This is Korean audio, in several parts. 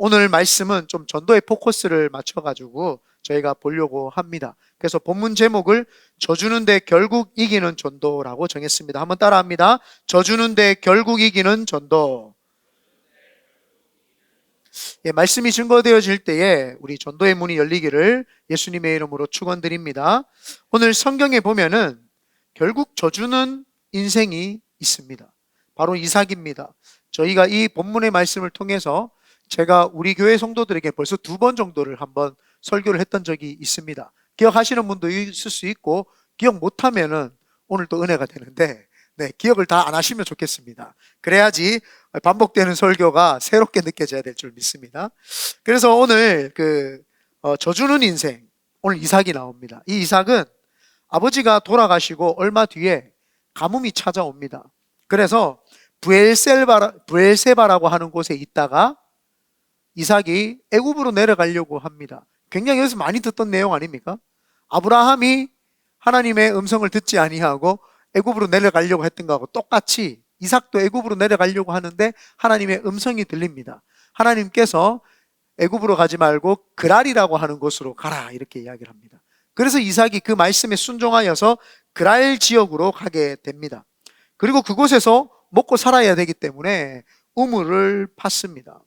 오늘 말씀은 좀 전도의 포커스를 맞춰가지고 저희가 보려고 합니다. 그래서 본문 제목을 져주는데 결국 이기는 전도라고 정했습니다. 한번 따라합니다. 져주는데 결국 이기는 전도. 예, 말씀이 증거되어질 때에 우리 전도의 문이 열리기를 예수님의 이름으로 축원드립니다. 오늘 성경에 보면은 결국 져주는 인생이 있습니다. 바로 이삭입니다. 저희가 이 본문의 말씀을 통해서 제가 우리 교회 성도들에게 벌써 2번 정도를 한번 설교를 했던 적이 있습니다. 기억하시는 분도 있을 수 있고 기억 못하면은 오늘 또 은혜가 되는데 기억을 다 안 하시면 좋겠습니다. 그래야지 반복되는 설교가 새롭게 느껴져야 될 줄 믿습니다. 그래서 오늘 져주는 인생, 오늘 이삭이 나옵니다. 이 이삭은 아버지가 돌아가시고 얼마 뒤에 가뭄이 찾아옵니다. 그래서 브엘세바라고 하는 곳에 있다가 이삭이 애굽으로 내려가려고 합니다. 굉장히 여기서 많이 듣던 내용 아닙니까? 아브라함이 하나님의 음성을 듣지 아니하고 애굽으로 내려가려고 했던 거하고 똑같이 이삭도 애굽으로 내려가려고 하는데 하나님의 음성이 들립니다. 하나님께서 애굽으로 가지 말고 그랄이라고 하는 곳으로 가라 이렇게 이야기를 합니다. 그래서 이삭이 그 말씀에 순종하여서 그랄 지역으로 가게 됩니다. 그리고 그곳에서 먹고 살아야 되기 때문에 우물을 팠습니다.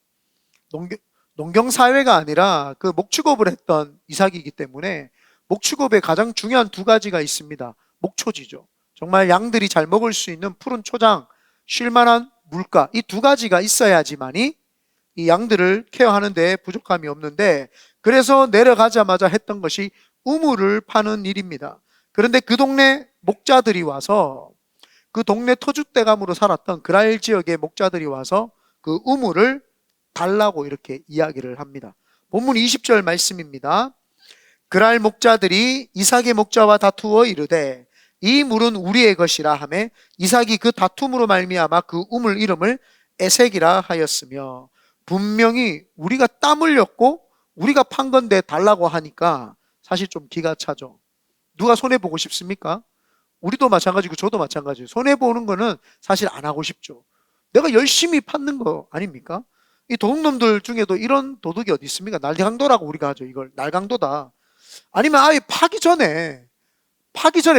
농경사회가 아니라 그 목축업을 했던 이삭이기 때문에 목축업에 가장 중요한 2가지가 있습니다. 목초지죠. 정말 양들이 잘 먹을 수 있는 푸른 초장, 쉴만한 물가, 이 2가지가 있어야지만이 이 양들을 케어하는 데 부족함이 없는데, 그래서 내려가자마자 했던 것이 우물을 파는 일입니다. 그런데 그 동네 목자들이 와서, 그 동네 터줏대감으로 살았던 그랄 지역의 목자들이 와서 그 우물을 달라고 이렇게 이야기를 합니다. 본문 20절 말씀입니다. 그랄 목자들이 이삭의 목자와 다투어 이르되 이 물은 우리의 것이라 하매 이삭이 그 다툼으로 말미암아 그 우물 이름을 에색이라 하였으며, 분명히 우리가 땀 흘렸고 우리가 판 건데 달라고 하니까 사실 좀 기가 차죠. 누가 손해보고 싶습니까? 우리도 마찬가지고 저도 마찬가지예요. 손해보는 거는 사실 안 하고 싶죠. 내가 열심히 팠는 거 아닙니까? 이 도둑놈들 중에도 이런 도둑이 어디 있습니까? 날강도라고 우리가 하죠. 이걸 날강도다. 아니면 아예 파기 전에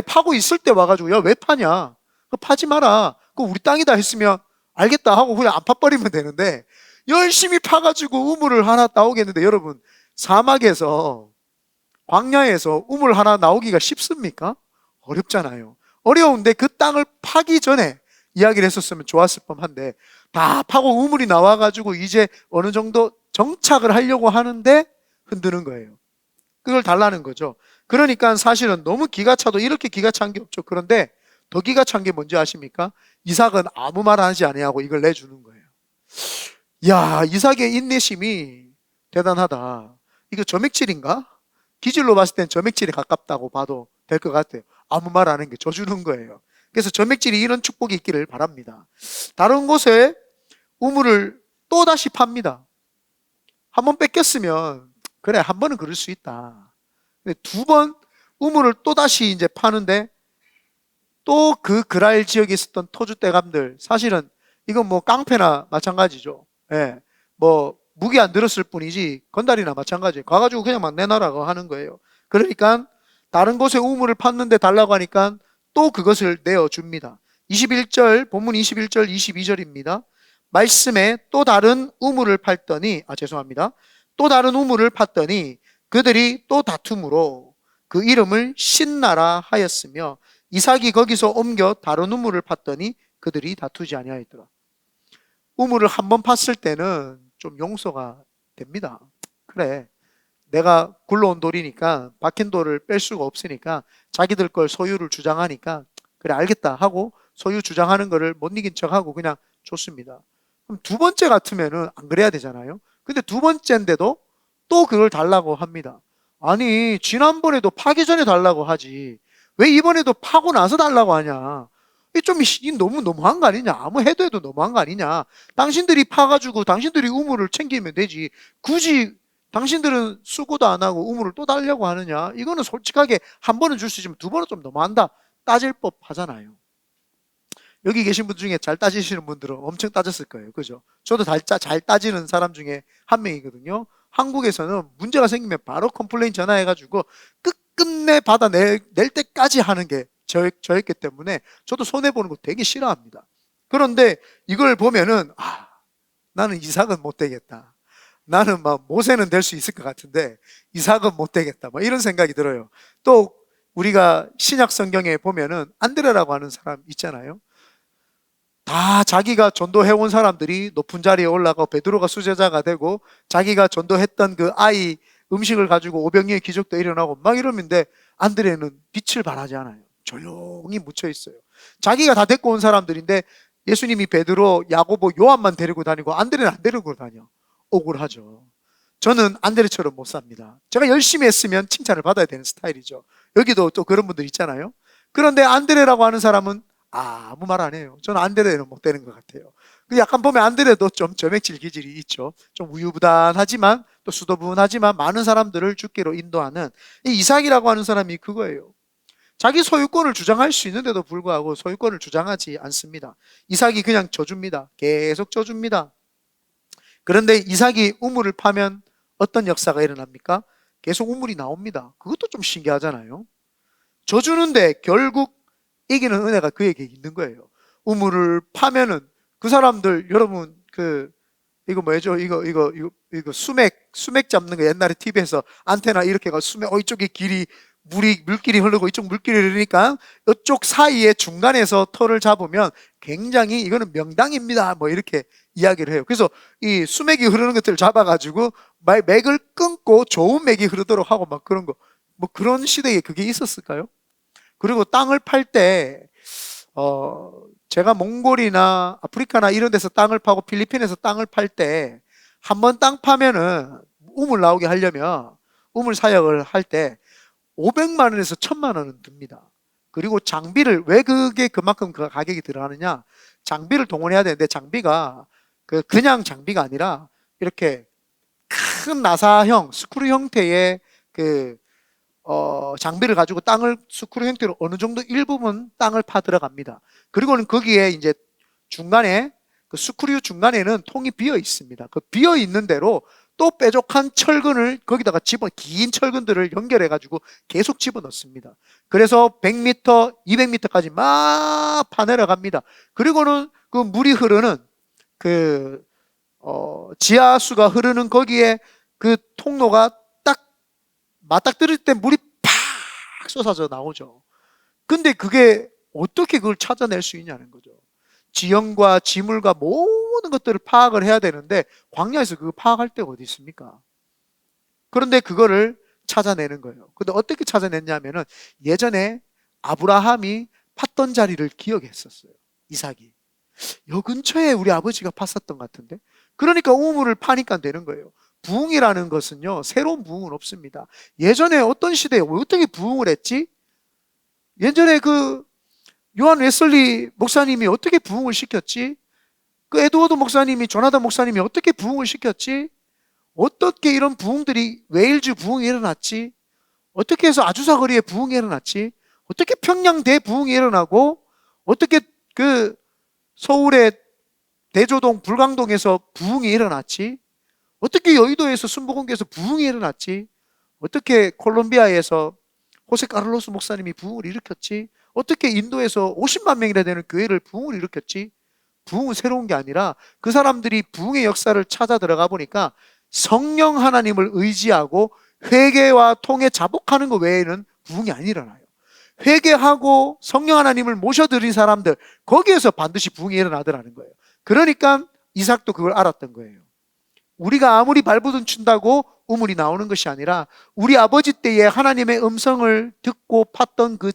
파고 있을 때 와가지고 야 왜 파냐? 그거 파지 마라. 그거 우리 땅이다 했으면 알겠다 하고 그냥 안 파버리면 되는데, 열심히 파가지고 우물을 하나 나오겠는데, 여러분 사막에서 광야에서 우물 하나 나오기가 쉽습니까? 어렵잖아요. 어려운데 그 땅을 파기 전에 이야기를 했었으면 좋았을 법한데, 다 파고 우물이 나와가지고 이제 어느 정도 정착을 하려고 하는데 흔드는 거예요. 그걸 달라는 거죠. 그러니까 사실은 너무 기가 차도 이렇게 기가 찬 게 없죠. 그런데 더 기가 찬 게 뭔지 아십니까? 이삭은 아무 말 하지 아니하고 이걸 내주는 거예요. 야, 이삭의 인내심이 대단하다. 이거 점액질인가? 기질로 봤을 땐 점액질에 가깝다고 봐도 될 것 같아요. 아무 말 안 하는 게 져주는 거예요. 그래서 점액질이 이런 축복이 있기를 바랍니다. 다른 곳에 우물을 또 다시 팝니다. 한번 뺏겼으면 그래, 한 번은 그럴 수 있다. 근데 2번 우물을 또 다시 이제 파는데, 또 그 그랄 지역에 있었던 터줏대감들, 사실은 이건 뭐 깡패나 마찬가지죠. 예, 뭐 무기 안 들었을 뿐이지 건달이나 마찬가지예요. 가가지고 그냥 막 내놔라고 하는 거예요. 그러니까 다른 곳에 우물을 팠는데 달라고 하니까 또 그것을 내어줍니다. 21절, 본문 21절, 22절입니다. 말씀에 또 다른 우물을 팠더니, 죄송합니다. 또 다른 우물을 팠더니 그들이 또 다툼으로 그 이름을 신나라 하였으며, 이삭이 거기서 옮겨 다른 우물을 팠더니 그들이 다투지 아니하였더라. 우물을 한번 팠을 때는 좀 용서가 됩니다. 그래, 내가 굴러온 돌이니까 박힌 돌을 뺄 수가 없으니까 자기들 걸 소유를 주장하니까 그래 알겠다 하고 소유 주장하는 거를 못 이긴 척하고 그냥 줬습니다. 그럼 2번째 같으면은 안 그래야 되잖아요. 근데 2번째인데도 또 그걸 달라고 합니다. 아니, 지난번에도 파기 전에 달라고 하지 왜 이번에도 파고 나서 달라고 하냐? 이 좀 너무 너무한 거 아니냐? 아무 해도 너무한 거 아니냐? 당신들이 파가지고 당신들이 우물을 챙기면 되지, 굳이 당신들은 수고도 안 하고 우물을 또 달려고 하느냐? 이거는 솔직하게 한 번은 줄 수 있지만 2번은 좀 너무한다, 따질 법 하잖아요. 여기 계신 분 중에 잘 따지시는 분들은 엄청 따졌을 거예요. 그죠? 저도 잘 따지는 사람 중에 한 명이거든요. 한국에서는 문제가 생기면 바로 컴플레인 전화해가지고 끝끝내 받아낼 때까지 하는 게 저였기 때문에 저도 손해보는 거 되게 싫어합니다. 그런데 이걸 보면은, 나는 이삭은 못 되겠다. 나는 막 모세는 될 수 있을 것 같은데 이삭은 못 되겠다. 뭐 이런 생각이 들어요. 또 우리가 신약 성경에 보면은 안드레라고 하는 사람 있잖아요. 다 자기가 전도해온 사람들이 높은 자리에 올라가고 베드로가 수제자가 되고 자기가 전도했던 그 아이 음식을 가지고 오병이의 기적도 일어나고 막 이러는데 안드레는 빛을 발하지 않아요. 조용히 묻혀 있어요. 자기가 다 데리고 온 사람들인데 예수님이 베드로, 야고보, 요한만 데리고 다니고 안드레는 안 데리고 다녀. 억울하죠. 저는 안드레처럼 못 삽니다. 제가 열심히 했으면 칭찬을 받아야 되는 스타일이죠. 여기도 또 그런 분들 있잖아요. 그런데 안드레라고 하는 사람은 아무 말 안 해요. 저는 안드레는 못 되는 것 같아요. 약간 보면 안드레도 좀 점액질 기질이 있죠. 좀 우유부단하지만 또 수도분하지만 많은 사람들을 주께로 인도하는 이 이삭이라고 하는 사람이 그거예요. 자기 소유권을 주장할 수 있는데도 불구하고 소유권을 주장하지 않습니다. 이삭이 그냥 져줍니다. 계속 져줍니다. 그런데 이삭이 우물을 파면 어떤 역사가 일어납니까? 계속 우물이 나옵니다. 그것도 좀 신기하잖아요. 져주는데 결국 이기는 은혜가 그에게 있는 거예요. 우물을 파면은 그 사람들, 여러분, 이거 뭐죠? 이거 수맥 잡는 거 옛날에 TV에서 안테나 이렇게 가 이쪽에 물길이 흐르고 이쪽 물길이 흐르니까 이쪽 사이에 중간에서 털을 잡으면 굉장히 이거는 명당입니다. 뭐 이렇게 이야기를 해요. 그래서 이 수맥이 흐르는 것들을 잡아가지고 맥을 끊고 좋은 맥이 흐르도록 하고 막 그런 거. 뭐 그런 시대에 그게 있었을까요? 그리고 땅을 팔 때, 제가 몽골이나 아프리카나 이런 데서 땅을 파고 필리핀에서 땅을 팔 때, 한 번 땅 파면은 우물 나오게 하려면, 우물 사역을 할 때 500만 원에서 1000만 원은 듭니다. 그리고 장비를, 왜 그게 그만큼 그 가격이 들어가느냐? 장비를 동원해야 되는데, 장비가 그냥 장비가 아니라, 이렇게 큰 나사형, 스크류 형태의 장비를 가지고 땅을 스크류 형태로 어느 정도 일부분 땅을 파 들어갑니다. 그리고는 거기에 이제 중간에 그 스크류 중간에는 통이 비어 있습니다. 그 비어 있는 대로 또 뾰족한 철근을 거기다가 긴 철근들을 연결해 가지고 계속 집어넣습니다. 그래서 100m, 200m까지 막 파내려갑니다. 그리고는 그 물이 흐르는 지하수가 흐르는 거기에 그 통로가 맞닥뜨릴 때 물이 팍 쏟아져 나오죠. 근데 그게 어떻게 그걸 찾아낼 수 있냐는 거죠. 지형과 지물과 모든 것들을 파악을 해야 되는데 광야에서 그거 파악할 데가 어디 있습니까? 그런데 그거를 찾아내는 거예요. 근데 어떻게 찾아냈냐면은 예전에 아브라함이 팠던 자리를 기억했었어요. 이삭이. 요 근처에 우리 아버지가 팠었던 것 같은데. 그러니까 우물을 파니까 되는 거예요. 부흥이라는 것은요, 새로운 부흥은 없습니다. 예전에 어떤 시대에 어떻게 부흥을 했지? 예전에 요한 웨슬리 목사님이 어떻게 부흥을 시켰지? 에드워드 목사님이, 조나단 목사님이 어떻게 부흥을 시켰지? 어떻게 이런 부흥들이, 웨일즈 부흥이 일어났지? 어떻게 해서 아주사 거리에 부흥이 일어났지? 어떻게 평양대 부흥이 일어나고, 어떻게 서울의 대조동, 불광동에서 부흥이 일어났지? 어떻게 여의도에서 순복음교에서 부흥이 일어났지? 어떻게 콜롬비아에서 호세 카를로스 목사님이 부흥을 일으켰지? 어떻게 인도에서 50만 명이나 되는 교회를 부흥을 일으켰지? 부흥은 새로운 게 아니라 그 사람들이 부흥의 역사를 찾아 들어가 보니까 성령 하나님을 의지하고 회개와 통에 자복하는 것 외에는 부흥이 안 일어나요. 회개하고 성령 하나님을 모셔드린 사람들, 거기에서 반드시 부흥이 일어나더라는 거예요. 그러니까 이삭도 그걸 알았던 거예요. 우리가 아무리 발버둥 친다고 우물이 나오는 것이 아니라 우리 아버지 때에 하나님의 음성을 듣고 팠던 그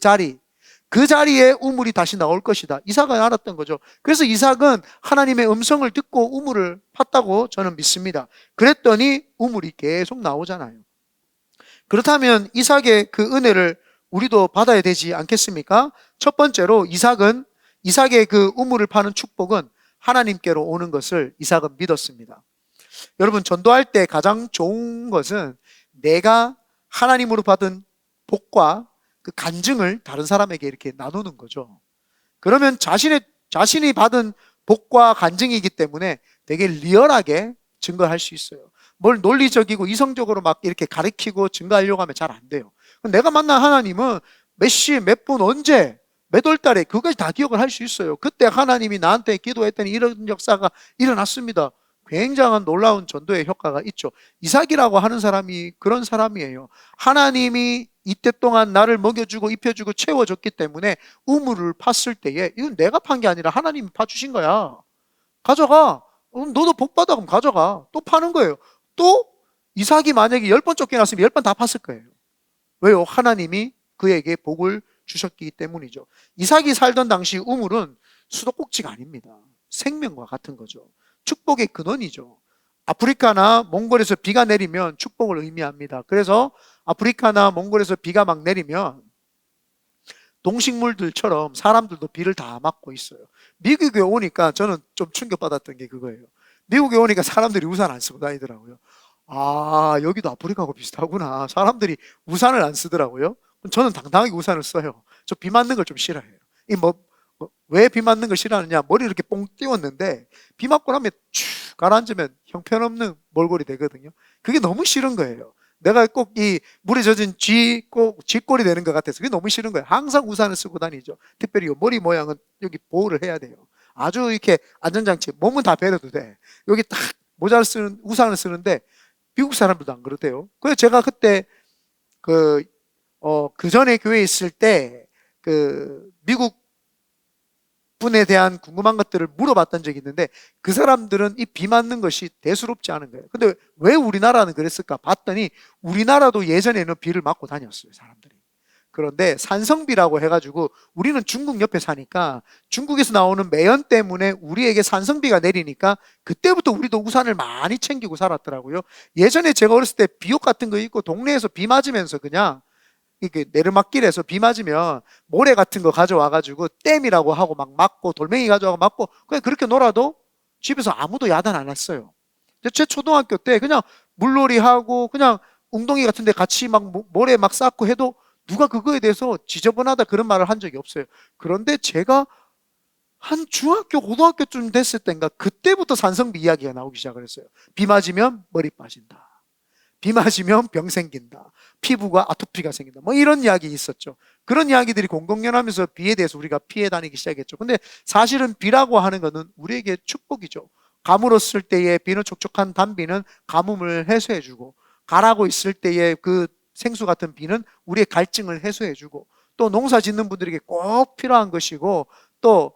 자리에 우물이 다시 나올 것이다. 이삭은 알았던 거죠. 그래서 이삭은 하나님의 음성을 듣고 우물을 팠다고 저는 믿습니다. 그랬더니 우물이 계속 나오잖아요. 그렇다면 이삭의 그 은혜를 우리도 받아야 되지 않겠습니까? 첫 번째로 이삭의 그 우물을 파는 축복은 하나님께로 오는 것을 이삭은 믿었습니다. 여러분, 전도할 때 가장 좋은 것은 내가 하나님으로 받은 복과 그 간증을 다른 사람에게 이렇게 나누는 거죠. 그러면 자신의 자신이 받은 복과 간증이기 때문에 되게 리얼하게 증거할 수 있어요. 뭘 논리적이고 이성적으로 막 이렇게 가리키고 증거하려고 하면 잘 안 돼요. 내가 만난 하나님은 몇 시, 몇 분, 언제, 몇 월 달에 그것까지 다 기억을 할 수 있어요. 그때 하나님이 나한테 기도했더니 이런 역사가 일어났습니다. 굉장한 놀라운 전도의 효과가 있죠. 이삭이라고 하는 사람이 그런 사람이에요. 하나님이 이때 동안 나를 먹여주고 입혀주고 채워줬기 때문에 우물을 팠을 때에 이건 내가 판 게 아니라 하나님이 파주신 거야. 가져가. 너도 복 받아. 그럼 가져가. 또 파는 거예요. 또 이삭이 만약에 10번 쫓겨났으면 10번 다 팠을 거예요. 왜요? 하나님이 그에게 복을 주셨기 때문이죠. 이삭이 살던 당시 우물은 수도꼭지가 아닙니다. 생명과 같은 거죠. 축복의 근원이죠. 아프리카나 몽골에서 비가 내리면 축복을 의미합니다. 그래서 아프리카나 몽골에서 비가 막 내리면 동식물들처럼 사람들도 비를 다 맞고 있어요. 미국에 오니까 저는 좀 충격받았던 게 그거예요. 미국에 오니까 사람들이 우산 안 쓰고 다니더라고요. 아, 여기도 아프리카하고 비슷하구나. 사람들이 우산을 안 쓰더라고요. 저는 당당하게 우산을 써요. 저 비 맞는 걸 좀 싫어해요. 왜 비 맞는 걸 싫어하느냐? 머리 이렇게 뽕 띄웠는데 비 맞고 나면 쭉 가라앉으면 형편없는 몰골이 되거든요. 그게 너무 싫은 거예요. 내가 꼭 이 물에 젖은 꼭 쥐꼴이 되는 것 같아서 그게 너무 싫은 거예요. 항상 우산을 쓰고 다니죠. 특별히 머리 모양은 여기 보호를 해야 돼요. 아주 이렇게 안전장치, 몸은 다 베려도 돼. 여기 딱 모자를 쓰는, 우산을 쓰는데 미국 사람들도 안 그러대요. 그래서 제가 그때 그 전에 교회에 있을 때 미국 분에 대한 궁금한 것들을 물어봤던 적이 있는데 그 사람들은 이 비 맞는 것이 대수롭지 않은 거예요. 근데 왜 우리나라는 그랬을까 봤더니 우리나라도 예전에는 비를 맞고 다녔어요, 사람들이. 그런데 산성비라고 해가지고 우리는 중국 옆에 사니까 중국에서 나오는 매연 때문에 우리에게 산성비가 내리니까 그때부터 우리도 우산을 많이 챙기고 살았더라고요. 예전에 제가 어렸을 때 비옷 같은 거 입고 동네에서 비 맞으면서 그냥 이렇게 내리막길에서 비 맞으면 모래 같은 거 가져와가지고 댐이라고 하고 막 맞고 돌멩이 가져와서 맞고 그냥 그렇게 놀아도 집에서 아무도 야단 안 했어요. 제 초등학교 때 그냥 물놀이 하고 그냥 웅덩이 같은 데 같이 막 모래 막 쌓고 해도 누가 그거에 대해서 지저분하다 그런 말을 한 적이 없어요. 그런데 제가 한 중학교, 고등학교쯤 됐을 때인가 그때부터 산성비 이야기가 나오기 시작을 했어요. 비 맞으면 머리 빠진다. 비 맞으면 병 생긴다. 피부가 아토피가 생긴다. 뭐 이런 이야기 있었죠. 그런 이야기들이 공공연하면서 비에 대해서 우리가 피해 다니기 시작했죠. 근데 사실은 비라고 하는 것은 우리에게 축복이죠. 가물었을 때의 비는 촉촉한 단비는 가뭄을 해소해주고 가라고 있을 때의 그 생수 같은 비는 우리의 갈증을 해소해주고 또 농사 짓는 분들에게 꼭 필요한 것이고 또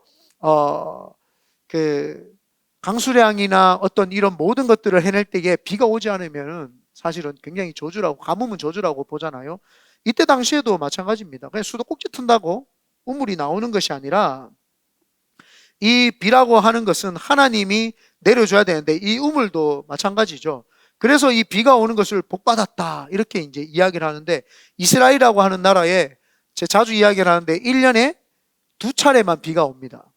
강수량이나 어떤 이런 모든 것들을 해낼 때에 비가 오지 않으면 사실은 굉장히 저주라고, 가뭄은 저주라고 보잖아요. 이때 당시에도 마찬가지입니다. 그냥 수도꼭지 튼다고 우물이 나오는 것이 아니라 이 비라고 하는 것은 하나님이 내려줘야 되는데 이 우물도 마찬가지죠. 그래서 이 비가 오는 것을 복받았다 이렇게 이제 이야기를 하는데 이스라엘이라고 하는 나라에 제가 자주 이야기를 하는데 1년에 2차례만 비가 옵니다.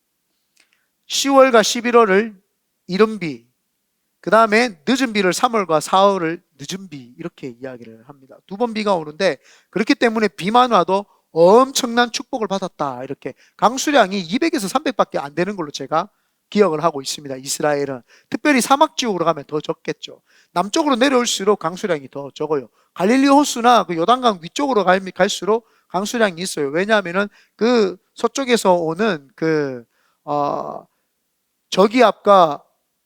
10월과 11월을 이른 비, 그 다음에 늦은 비를 3월과 4월을 늦은 비 이렇게 이야기를 합니다. 2번 비가 오는데 그렇기 때문에 비만 와도 엄청난 축복을 받았다. 이렇게 강수량이 200에서 300밖에 안 되는 걸로 제가 기억을 하고 있습니다. 이스라엘은 특별히 사막 지역으로 가면 더 적겠죠. 남쪽으로 내려올수록 강수량이 더 적어요. 갈릴리 호수나 그 요단강 위쪽으로 갈수록 강수량이 있어요. 왜냐하면은 그 서쪽에서 오는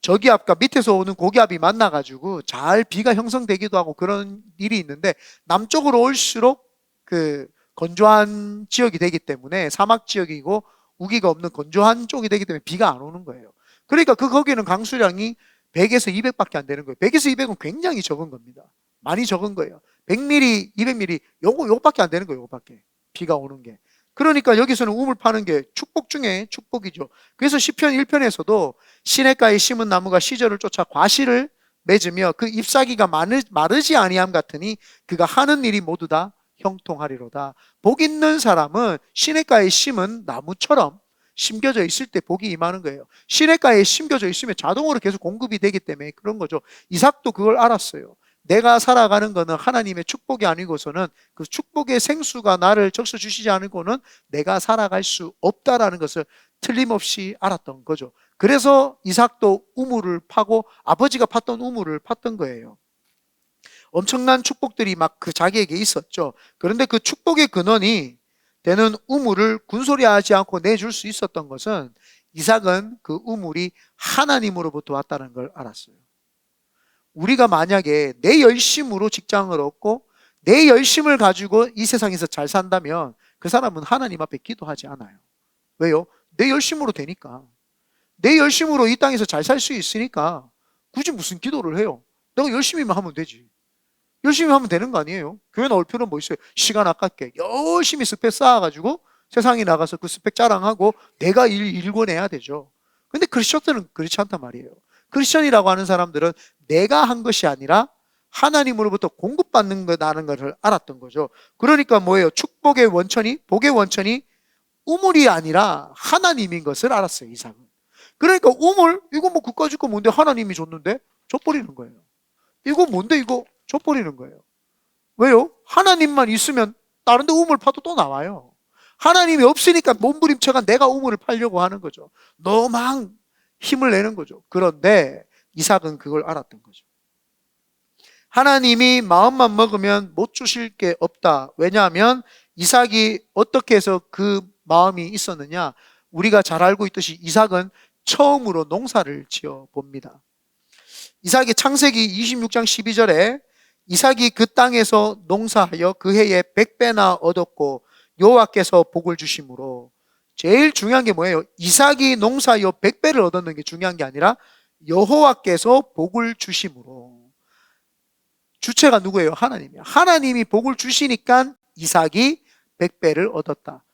저기압과 밑에서 오는 고기압이 만나가지고 잘 비가 형성되기도 하고 그런 일이 있는데 남쪽으로 올수록 그 건조한 지역이 되기 때문에 사막 지역이고 우기가 없는 건조한 쪽이 되기 때문에 비가 안 오는 거예요. 그러니까 거기는 강수량이 100에서 200밖에 안 되는 거예요. 100에서 200은 굉장히 적은 겁니다. 많이 적은 거예요. 100mm, 200mm 요거밖에 안 되는 거예요. 요거밖에 비가 오는 게. 그러니까 여기서는 우물 파는 게 축복 중에 축복이죠. 그래서 시편 1편에서도 시냇가에 심은 나무가 시절을 쫓아 과실을 맺으며 그 잎사귀가 마르지 아니함 같으니 그가 하는 일이 모두 다 형통하리로다. 복 있는 사람은 시냇가에 심은 나무처럼 심겨져 있을 때 복이 임하는 거예요. 시냇가에 심겨져 있으면 자동으로 계속 공급이 되기 때문에 그런 거죠. 이삭도 그걸 알았어요. 내가 살아가는 것은 하나님의 축복이 아니고서는 그 축복의 생수가 나를 적셔 주시지 않고는 내가 살아갈 수 없다라는 것을 틀림없이 알았던 거죠. 그래서 이삭도 우물을 파고 아버지가 팠던 우물을 팠던 거예요. 엄청난 축복들이 막 그 자기에게 있었죠. 그런데 그 축복의 근원이 되는 우물을 군소리하지 않고 내줄 수 있었던 것은 이삭은 그 우물이 하나님으로부터 왔다는 걸 알았어요. 우리가 만약에 내 열심으로 직장을 얻고 내 열심을 가지고 이 세상에서 잘 산다면 그 사람은 하나님 앞에 기도하지 않아요. 왜요? 내 열심으로 되니까. 내 열심으로 이 땅에서 잘 살 수 있으니까 굳이 무슨 기도를 해요? 내가 열심히만 하면 되지. 열심히 하면 되는 거 아니에요? 교회 나올 필요는 뭐 있어요? 시간 아깝게 열심히 스펙 쌓아가지고 세상에 나가서 그 스펙 자랑하고 내가 일궈내야 되죠. 근데 크리스천들은 그렇지 않단 말이에요. 크리스천이라고 하는 사람들은 내가 한 것이 아니라 하나님으로부터 공급받는 거라는 것을 알았던 거죠. 그러니까 뭐예요? 축복의 원천이, 복의 원천이 우물이 아니라 하나님인 것을 알았어요, 이삭은. 그러니까 우물, 이거 뭐 그까짓 거 뭔데 하나님이 줬는데? 줘버리는 거예요. 이거 뭔데 이거? 줘버리는 거예요. 왜요? 하나님만 있으면 다른 데 우물 파도 또 나와요. 하나님이 없으니까 몸부림쳐가 내가 우물을 파려고 하는 거죠. 너무 힘을 내는 거죠. 그런데 이삭은 그걸 알았던 거죠. 하나님이 마음만 먹으면 못 주실 게 없다. 왜냐하면 이삭이 어떻게 해서 그 마음이 있었느냐? 우리가 잘 알고 있듯이 이삭은 처음으로 농사를 지어 봅니다. 이삭이 창세기 26장 12절에 이삭이 그 땅에서 농사하여 그 해에 100배나 얻었고 여호와께서 복을 주심으로. 제일 중요한 게 뭐예요? 이삭이 농사하여 100배를 얻었는 게 중요한 게 아니라 여호와께서 복을 주심으로. 주체가 누구예요? 하나님이에요. 하나님이 복을 주시니까 이삭이 100배를 얻었다.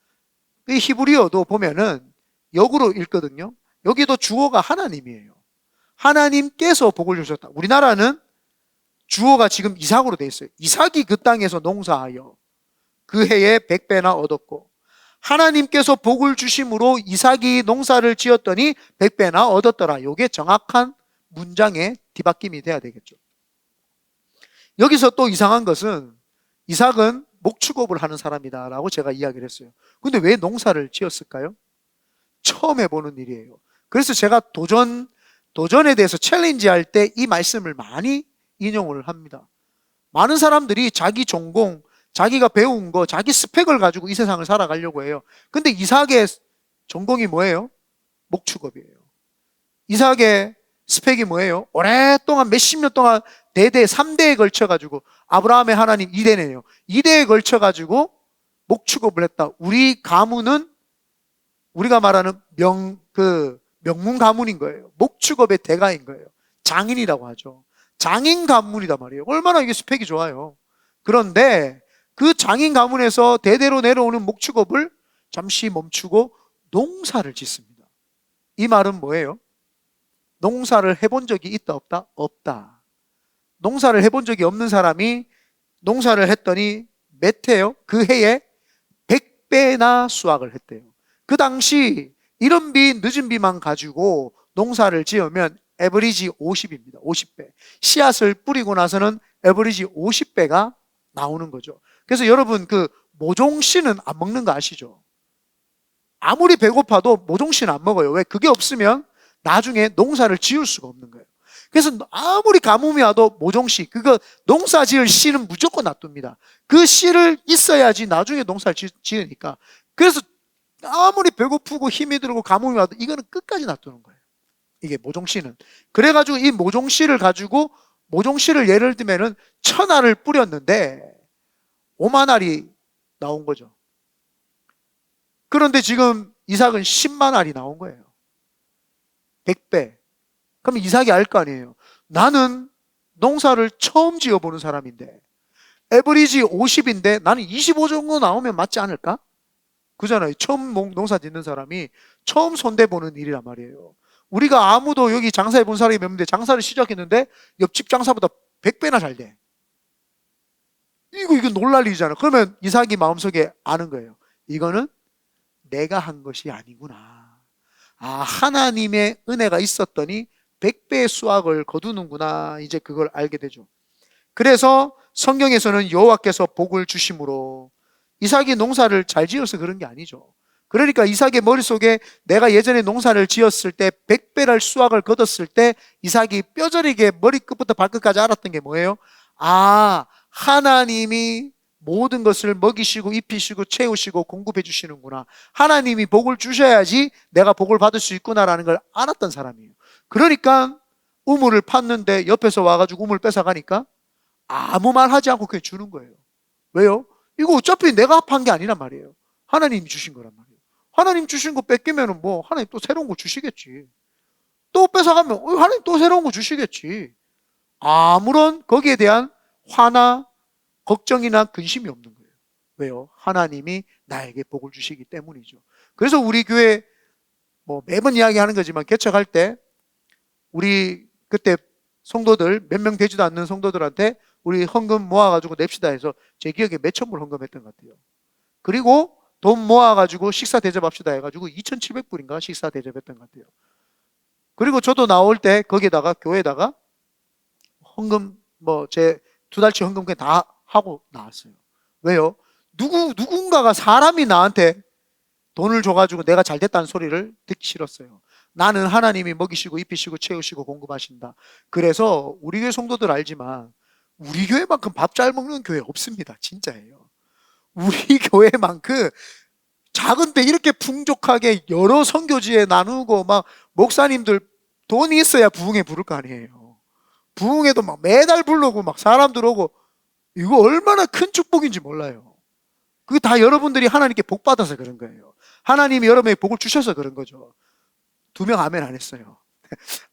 이 히브리어도 보면은 역으로 읽거든요. 여기도 주어가 하나님이에요. 하나님께서 복을 주셨다. 우리나라는 주어가 지금 이삭으로 돼 있어요. 이삭이 그 땅에서 농사하여 그 해에 100배나 얻었고 하나님께서 복을 주심으로 이삭이 농사를 지었더니 100배나 얻었더라. 이게 정확한 문장의 뒤바뀜이 돼야 되겠죠. 여기서 또 이상한 것은 이삭은 목축업을 하는 사람이다라고 제가 이야기를 했어요. 근데 왜 농사를 지었을까요? 처음 해보는 일이에요. 그래서 제가 도전에 대해서 챌린지할 때 이 말씀을 많이 인용을 합니다. 많은 사람들이 자기 전공, 자기가 배운 거, 자기 스펙을 가지고 이 세상을 살아가려고 해요. 근데 이삭의 전공이 뭐예요? 목축업이에요. 이삭의 스펙이 뭐예요? 오랫동안 몇십 년 동안 대대 3대에 걸쳐가지고 아브라함의 하나님 2대네요. 2대에 걸쳐가지고 목축업을 했다. 우리 가문은 우리가 말하는 명문 가문인 거예요. 목축업의 대가인 거예요. 장인이라고 하죠. 장인 가문이단 말이에요. 얼마나 이게 스펙이 좋아요. 그런데 그 장인 가문에서 대대로 내려오는 목축업을 잠시 멈추고 농사를 짓습니다. 이 말은 뭐예요? 농사를 해본 적이 있다 없다? 없다. 농사를 해본 적이 없는 사람이 농사를 했더니 몇 해요? 그 해에 100배나 수확을 했대요. 그 당시 이른 비 늦은 비만 가지고 농사를 지으면 에버리지 50입니다. 50배. 씨앗을 뿌리고 나서는 에버리지 50배가 나오는 거죠. 그래서 여러분 그 모종씨는 안 먹는 거 아시죠? 아무리 배고파도 모종씨는 안 먹어요. 왜? 그게 없으면 나중에 농사를 지을 수가 없는 거예요. 그래서 아무리 가뭄이 와도 모종씨, 그거 농사 지을 씨는 무조건 놔둡니다. 그 씨를 있어야지 나중에 농사를 지으니까. 그래서 아무리 배고프고 힘이 들고 가뭄이 와도 이거는 끝까지 놔두는 거예요. 이게 모종씨는. 그래가지고 이 모종씨를 가지고 모종씨를 예를 들면은 1000알을 뿌렸는데 5만 알이 나온 거죠. 그런데 지금 이삭은 10만 알이 나온 거예요. 100배. 그럼 이삭이 알 거 아니에요. 나는 농사를 처음 지어보는 사람인데 에버리지 50인데 나는 25 정도 나오면 맞지 않을까? 그잖아요. 처음 농사 짓는 사람이 처음 손대보는 일이란 말이에요. 우리가 아무도 여기 장사해 본 사람이 없는데 장사를 시작했는데 옆집 장사보다 100배나 잘 돼. 이거 놀랄 일이잖아. 그러면 이삭이 마음속에 아는 거예요. 이거는 내가 한 것이 아니구나. 아, 하나님의 은혜가 있었더니 100배의 수확을 거두는구나. 이제 그걸 알게 되죠. 그래서 성경에서는 여호와께서 복을 주심으로 이삭이 농사를 잘 지어서 그런 게 아니죠. 그러니까 이삭의 머릿속에 내가 예전에 농사를 지었을 때 100배를 수확을 거뒀을 때 이삭이 뼈저리게 머리끝부터 발끝까지 알았던 게 뭐예요? 아, 하나님이 모든 것을 먹이시고 입히시고 채우시고 공급해 주시는구나. 하나님이 복을 주셔야지 내가 복을 받을 수 있구나라는 걸 알았던 사람이에요. 그러니까 우물을 팠는데 옆에서 와가지고 우물 뺏어가니까 아무 말 하지 않고 그냥 주는 거예요. 왜요? 이거 어차피 내가 판 게 아니란 말이에요. 하나님이 주신 거란 말이에요. 하나님 주신 거 뺏기면은 뭐 하나님 또 새로운 거 주시겠지. 또 뺏어가면 하나님 또 새로운 거 주시겠지. 아무런 거기에 대한 화나 걱정이나 근심이 없는 거예요. 왜요? 하나님이 나에게 복을 주시기 때문이죠. 그래서 우리 교회 뭐 매번 이야기하는 거지만 개척할 때 우리 그때 성도들 몇 명 되지도 않는 성도들한테 우리 헌금 모아가지고 냅시다 해서 제 기억에 몇천 불 헌금했던 것 같아요. 그리고 돈 모아가지고 식사 대접합시다 해가지고 2,700불인가 식사 대접했던 것 같아요. 그리고 저도 나올 때 거기에다가 교회에다가 헌금 뭐 제 2달치 헌금 그냥 다 하고 나왔어요. 왜요? 누군가가 사람이 나한테 돈을 줘가지고 내가 잘 됐다는 소리를 듣기 싫었어요. 나는 하나님이 먹이시고 입히시고 채우시고 공급하신다. 그래서 우리 교회 성도들 알지만 우리 교회만큼 밥 잘 먹는 교회 없습니다. 진짜예요. 우리 교회만큼 작은데 이렇게 풍족하게 여러 선교지에 나누고 막 목사님들 돈이 있어야 부흥회 부를 거 아니에요. 부흥회도 막 매달 부르고 막 사람들 오고 이거 얼마나 큰 축복인지 몰라요. 그게 다 여러분들이 하나님께 복 받아서 그런 거예요. 하나님이 여러분에게 복을 주셔서 그런 거죠. 2명 아멘 안 했어요.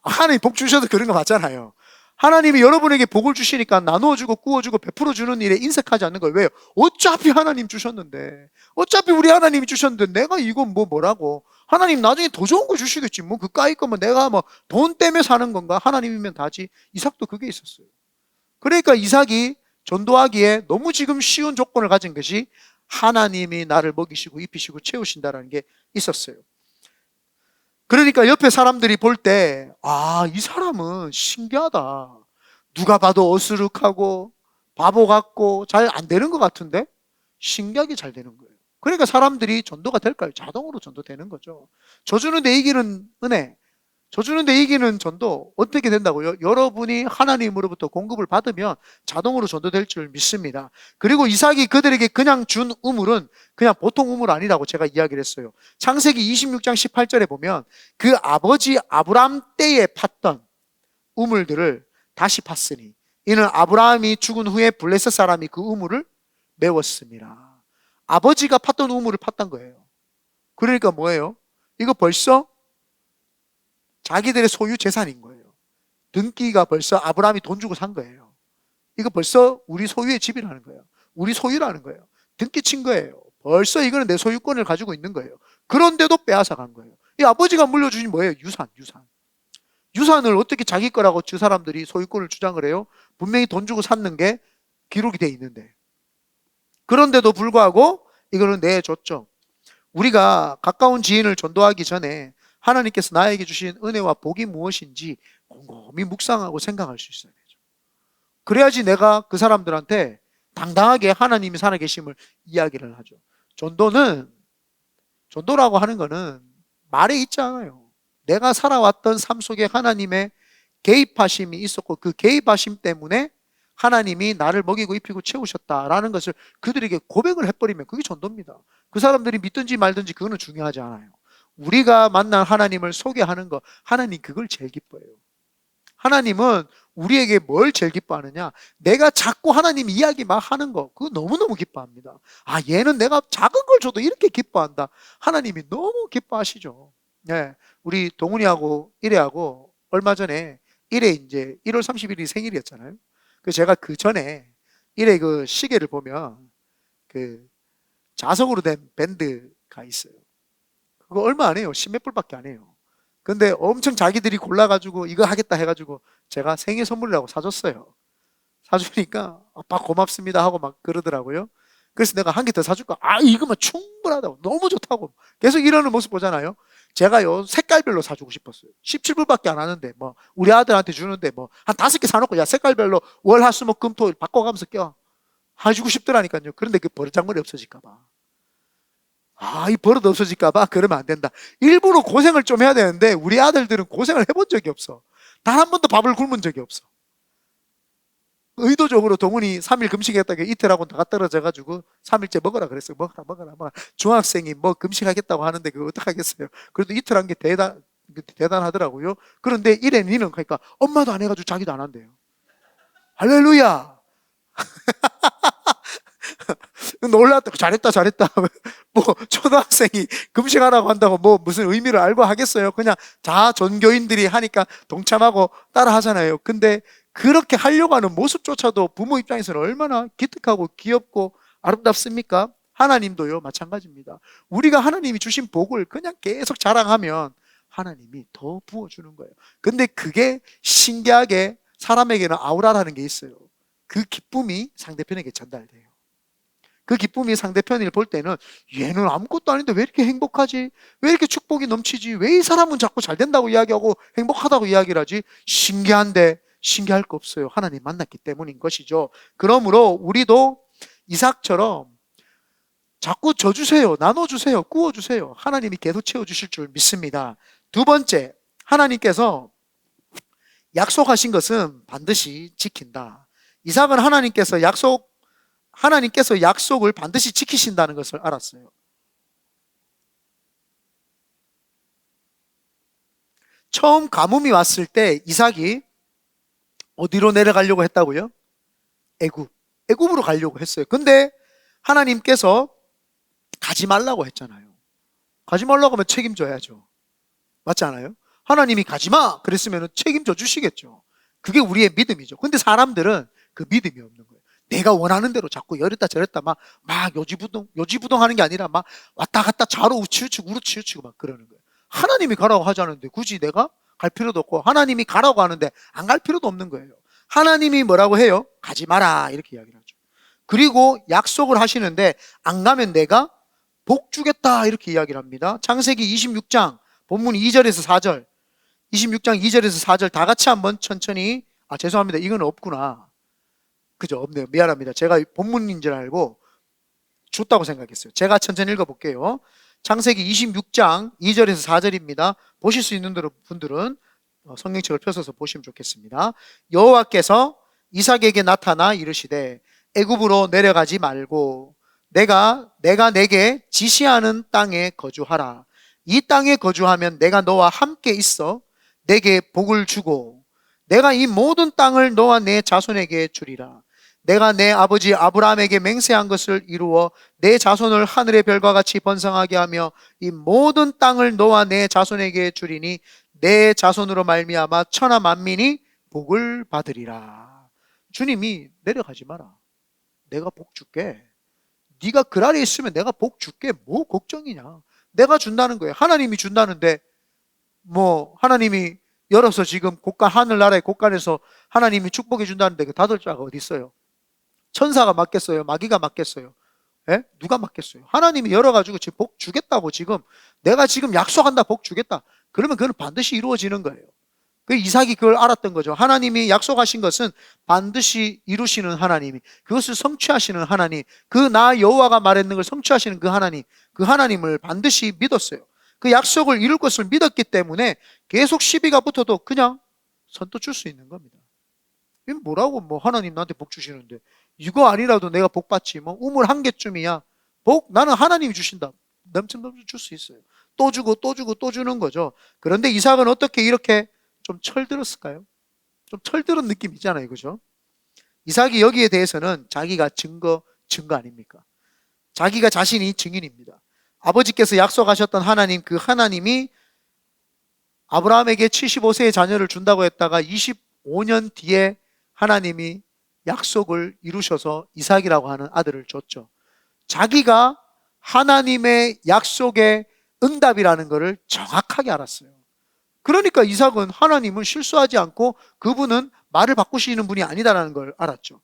하나님 복 주셔서 그런 거 맞잖아요. 하나님이 여러분에게 복을 주시니까 나누어주고 구워주고 베풀어주는 일에 인색하지 않는 거예요. 왜요? 어차피 하나님 주셨는데 어차피 우리 하나님이 주셨는데 내가 이건 뭐라고 하나님 나중에 더 좋은 거 주시겠지 뭐 그까이 거면 내가 뭐 돈 때문에 사는 건가? 하나님이면 다지. 이삭도 그게 있었어요. 그러니까 이삭이 전도하기에 너무 지금 쉬운 조건을 가진 것이 하나님이 나를 먹이시고 입히시고 채우신다라는 게 있었어요. 그러니까 옆에 사람들이 볼 때, 이 사람은 신기하다. 누가 봐도 어수룩하고 바보 같고 잘 안 되는 것 같은데 신기하게 잘 되는 거예요. 그러니까 사람들이 전도가 될까요? 자동으로 전도되는 거죠. 져주는데 이기는 은혜, 져주는데 이기는 전도 어떻게 된다고요? 여러분이 하나님으로부터 공급을 받으면 자동으로 전도될 줄 믿습니다. 그리고 이삭이 그들에게 그냥 준 우물은 그냥 보통 우물 아니라고 제가 이야기를 했어요. 창세기 26장 18절에 보면 그 아버지 아브람 때에 팠던 우물들을 다시 팠으니 이는 아브라함이 죽은 후에 블레셋 사람이 그 우물을 메웠습니다. 아버지가 팠던 우물을 팠던 거예요. 그러니까 뭐예요? 이거 벌써 자기들의 소유 재산인 거예요. 등기가 벌써 아브라함이 돈 주고 산 거예요. 이거 벌써 우리 소유의 집이라는 거예요. 우리 소유라는 거예요. 등기 친 거예요. 벌써 이거는 내 소유권을 가지고 있는 거예요. 그런데도 빼앗아 간 거예요. 이 아버지가 물려주신 뭐예요? 유산. 유산을 어떻게 자기 거라고 저 사람들이 소유권을 주장을 해요? 분명히 돈 주고 샀는 게 기록이 돼 있는데. 그런데도 불구하고 이거는 내줬죠. 우리가 가까운 지인을 전도하기 전에 하나님께서 나에게 주신 은혜와 복이 무엇인지 곰곰이 묵상하고 생각할 수 있어야 되죠. 그래야지 내가 그 사람들한테 당당하게 하나님이 살아계심을 이야기를 하죠. 전도라고 하는 거는 말에 있지 않아요. 내가 살아왔던 삶 속에 하나님의 개입하심이 있었고 그 개입하심 때문에 하나님이 나를 먹이고 입히고 채우셨다라는 것을 그들에게 고백을 해버리면 그게 전도입니다. 그 사람들이 믿든지 말든지 그거는 중요하지 않아요. 우리가 만난 하나님을 소개하는 거, 하나님 그걸 제일 기뻐해요. 하나님은 우리에게 뭘 제일 기뻐하느냐? 내가 자꾸 하나님 이야기 막 하는 거, 그거 너무너무 기뻐합니다. 얘는 내가 작은 걸 줘도 이렇게 기뻐한다. 하나님이 너무 기뻐하시죠. 네, 우리 동훈이하고 일애하고 얼마 전에 일애 이제 1월 30일이 생일이었잖아요. 그래서 제가 그 전에 일애 그 시계를 보면 그 자석으로 된 밴드가 있어요. 그거 얼마 안 해요. 10몇 불밖에 안 해요. 근데 엄청 자기들이 골라가지고 이거 하겠다 해가지고 제가 생일 선물이라고 사줬어요. 사주니까 아빠 고맙습니다 하고 막 그러더라고요. 그래서 내가 한 개 더 사줄까? 이거만 충분하다고. 너무 좋다고. 계속 이러는 모습 보잖아요. 제가요 색깔별로 사주고 싶었어요. 17불밖에 안 하는데 뭐 우리 아들한테 주는데 뭐 한 5개 사놓고 야 색깔별로 월, 화, 수, 목, 금, 토 바꿔가면서 껴. 해주고 싶더라니까요. 그런데 그 버르장머리 없어질까 봐. 아, 이 버릇 없어질까 봐 그러면 안 된다. 일부러 고생을 좀 해야 되는데 우리 아들들은 고생을 해본 적이 없어. 단 한 번도 밥을 굶은 적이 없어. 의도적으로 동훈이 3일 금식했다가 이틀하고 나가 떨어져가지고 3일째 먹어라 그랬어요. 먹어라, 먹어라, 먹어라. 중학생이 뭐 금식하겠다고 하는데 그거 어떡하겠어요. 그래도 이틀 한 게 대단하더라고요. 그런데 이래 니는 그러니까 엄마도 안 해가지고 자기도 안 한대요. 할렐루야. 놀랐다. 잘했다, 잘했다. 뭐, 초등학생이 금식하라고 한다고 뭐 무슨 의미를 알고 하겠어요. 그냥 다 전교인들이 하니까 동참하고 따라 하잖아요. 근데 그렇게 하려고 하는 모습조차도 부모 입장에서는 얼마나 기특하고 귀엽고 아름답습니까? 하나님도요, 마찬가지입니다. 우리가 하나님이 주신 복을 그냥 계속 자랑하면 하나님이 더 부어주는 거예요. 근데 그게 신기하게 사람에게는 아우라라는 게 있어요. 그 기쁨이 상대편에게 전달돼요. 그 기쁨이 상대편을 볼 때는 얘는 아무것도 아닌데 왜 이렇게 행복하지? 왜 이렇게 축복이 넘치지? 왜 이 사람은 자꾸 잘 된다고 이야기하고 행복하다고 이야기를 하지? 신기한데 신기할 거 없어요. 하나님 만났기 때문인 것이죠. 그러므로 우리도 이삭처럼 자꾸 져주세요. 나눠주세요. 구워주세요. 하나님이 계속 채워주실 줄 믿습니다. 두 번째, 하나님께서 약속하신 것은 반드시 지킨다. 이삭은 하나님께서 약속을 반드시 지키신다는 것을 알았어요. 처음 가뭄이 왔을 때 이삭이 어디로 내려가려고 했다고요? 애굽으로 가려고 했어요. 근데 하나님께서 가지 말라고 했잖아요. 가지 말라고 하면 책임져야죠. 맞지 않아요? 하나님이 가지 마! 그랬으면 책임져 주시겠죠. 그게 우리의 믿음이죠. 근데 사람들은 그 믿음이 없는 거예요. 내가 원하는 대로 자꾸 이랬다 저랬다 막 요지부동 하는 게 아니라 막 왔다 갔다 좌로 치우치고 우로 치우치고 막 그러는 거예요. 하나님이 가라고 하자는데 굳이 내가 갈 필요도 없고 하나님이 가라고 하는데 안 갈 필요도 없는 거예요. 하나님이 뭐라고 해요? 가지 마라 이렇게 이야기를 하죠. 그리고 약속을 하시는데 안 가면 내가 복 주겠다 이렇게 이야기를 합니다. 창세기 26장 본문 2절에서 4절 26장 2절에서 4절 다 같이 한번 천천히 죄송합니다. 이건 없구나. 그죠? 없네요. 미안합니다. 제가 본문인 줄 알고 줬다고 생각했어요. 제가 천천히 읽어볼게요. 창세기 26장 2절에서 4절입니다. 보실 수 있는 분들은 성경책을 펴서서 보시면 좋겠습니다. 여호와께서 이삭에게 나타나 이르시되 애굽으로 내려가지 말고 내가 내게 지시하는 땅에 거주하라. 이 땅에 거주하면 내가 너와 함께 있어 내게 복을 주고 내가 이 모든 땅을 너와 내 자손에게 주리라. 내가 내 아버지 아브라함에게 맹세한 것을 이루어 내 자손을 하늘의 별과 같이 번성하게 하며 이 모든 땅을 너와 내 자손에게 주리니 내 자손으로 말미암아 천하 만민이 복을 받으리라. 주님이 내려가지 마라. 내가 복 줄게. 네가 그 아래에 있으면 내가 복 줄게. 뭐 걱정이냐. 내가 준다는 거예요. 하나님이 준다는데 뭐 하나님이 열어서 지금 곳간 하늘나라의 곳간에서 하나님이 축복해 준다는데 그 닫을 자가 어디 있어요? 천사가 맡겠어요? 마귀가 맡겠어요? 예? 누가 맡겠어요? 하나님이 열어가지고 지금 복 주겠다고 지금 내가 지금 약속한다 복 주겠다. 그러면 그건 반드시 이루어지는 거예요. 그 이삭이 그걸 알았던 거죠. 하나님이 약속하신 것은 반드시 이루시는 하나님이 그것을 성취하시는 하나님 그 나 여호와가 말했는 걸 성취하시는 그 하나님을 반드시 믿었어요. 그 약속을 이룰 것을 믿었기 때문에 계속 시비가 붙어도 그냥 선뜻 줄 수 있는 겁니다. 뭐라고 뭐 하나님 나한테 복 주시는데 이거 아니라도 내가 복 받지 뭐 우물 한 개쯤이야 복 나는 하나님이 주신다 넘쳐 줄 수 있어요. 또 주고 또 주고 또 주는 거죠. 그런데 이삭은 어떻게 이렇게 좀 철들었을까요? 좀 철들은 느낌 있잖아요. 그죠? 이삭이 여기에 대해서는 자기가 증거 아닙니까? 자기가 자신이 증인입니다. 아버지께서 약속하셨던 하나님 그 하나님이 아브라함에게 75세의 자녀를 준다고 했다가 25년 뒤에 하나님이 약속을 이루셔서 이삭이라고 하는 아들을 줬죠. 자기가 하나님의 약속의 응답이라는 것을 정확하게 알았어요. 그러니까 이삭은 하나님은 실수하지 않고 그분은 말을 바꾸시는 분이 아니다라는 걸 알았죠.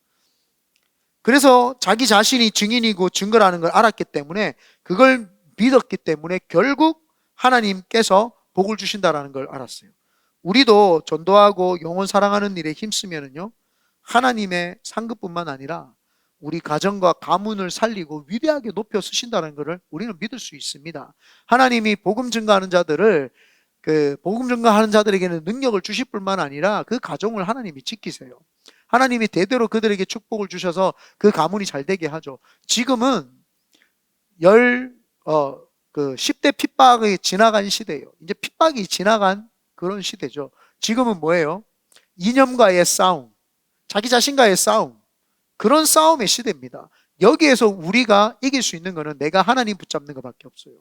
그래서 자기 자신이 증인이고 증거라는 걸 알았기 때문에 그걸 믿었기 때문에 결국 하나님께서 복을 주신다라는 걸 알았어요. 우리도 전도하고 영혼 사랑하는 일에 힘쓰면은요 하나님의 상급뿐만 아니라 우리 가정과 가문을 살리고 위대하게 높여 쓰신다는 것을 우리는 믿을 수 있습니다. 하나님이 복음 증거하는 자들을 복음 증거하는 자들에게는 능력을 주실 뿐만 아니라 그 가정을 하나님이 지키세요. 하나님이 대대로 그들에게 축복을 주셔서 그 가문이 잘 되게 하죠. 지금은 10대 핍박이 지나간 시대예요. 이제 핍박이 지나간 그런 시대죠. 지금은 뭐예요? 이념과의 싸움, 자기 자신과의 싸움, 그런 싸움의 시대입니다. 여기에서 우리가 이길 수 있는 것은 내가 하나님 붙잡는 것밖에 없어요.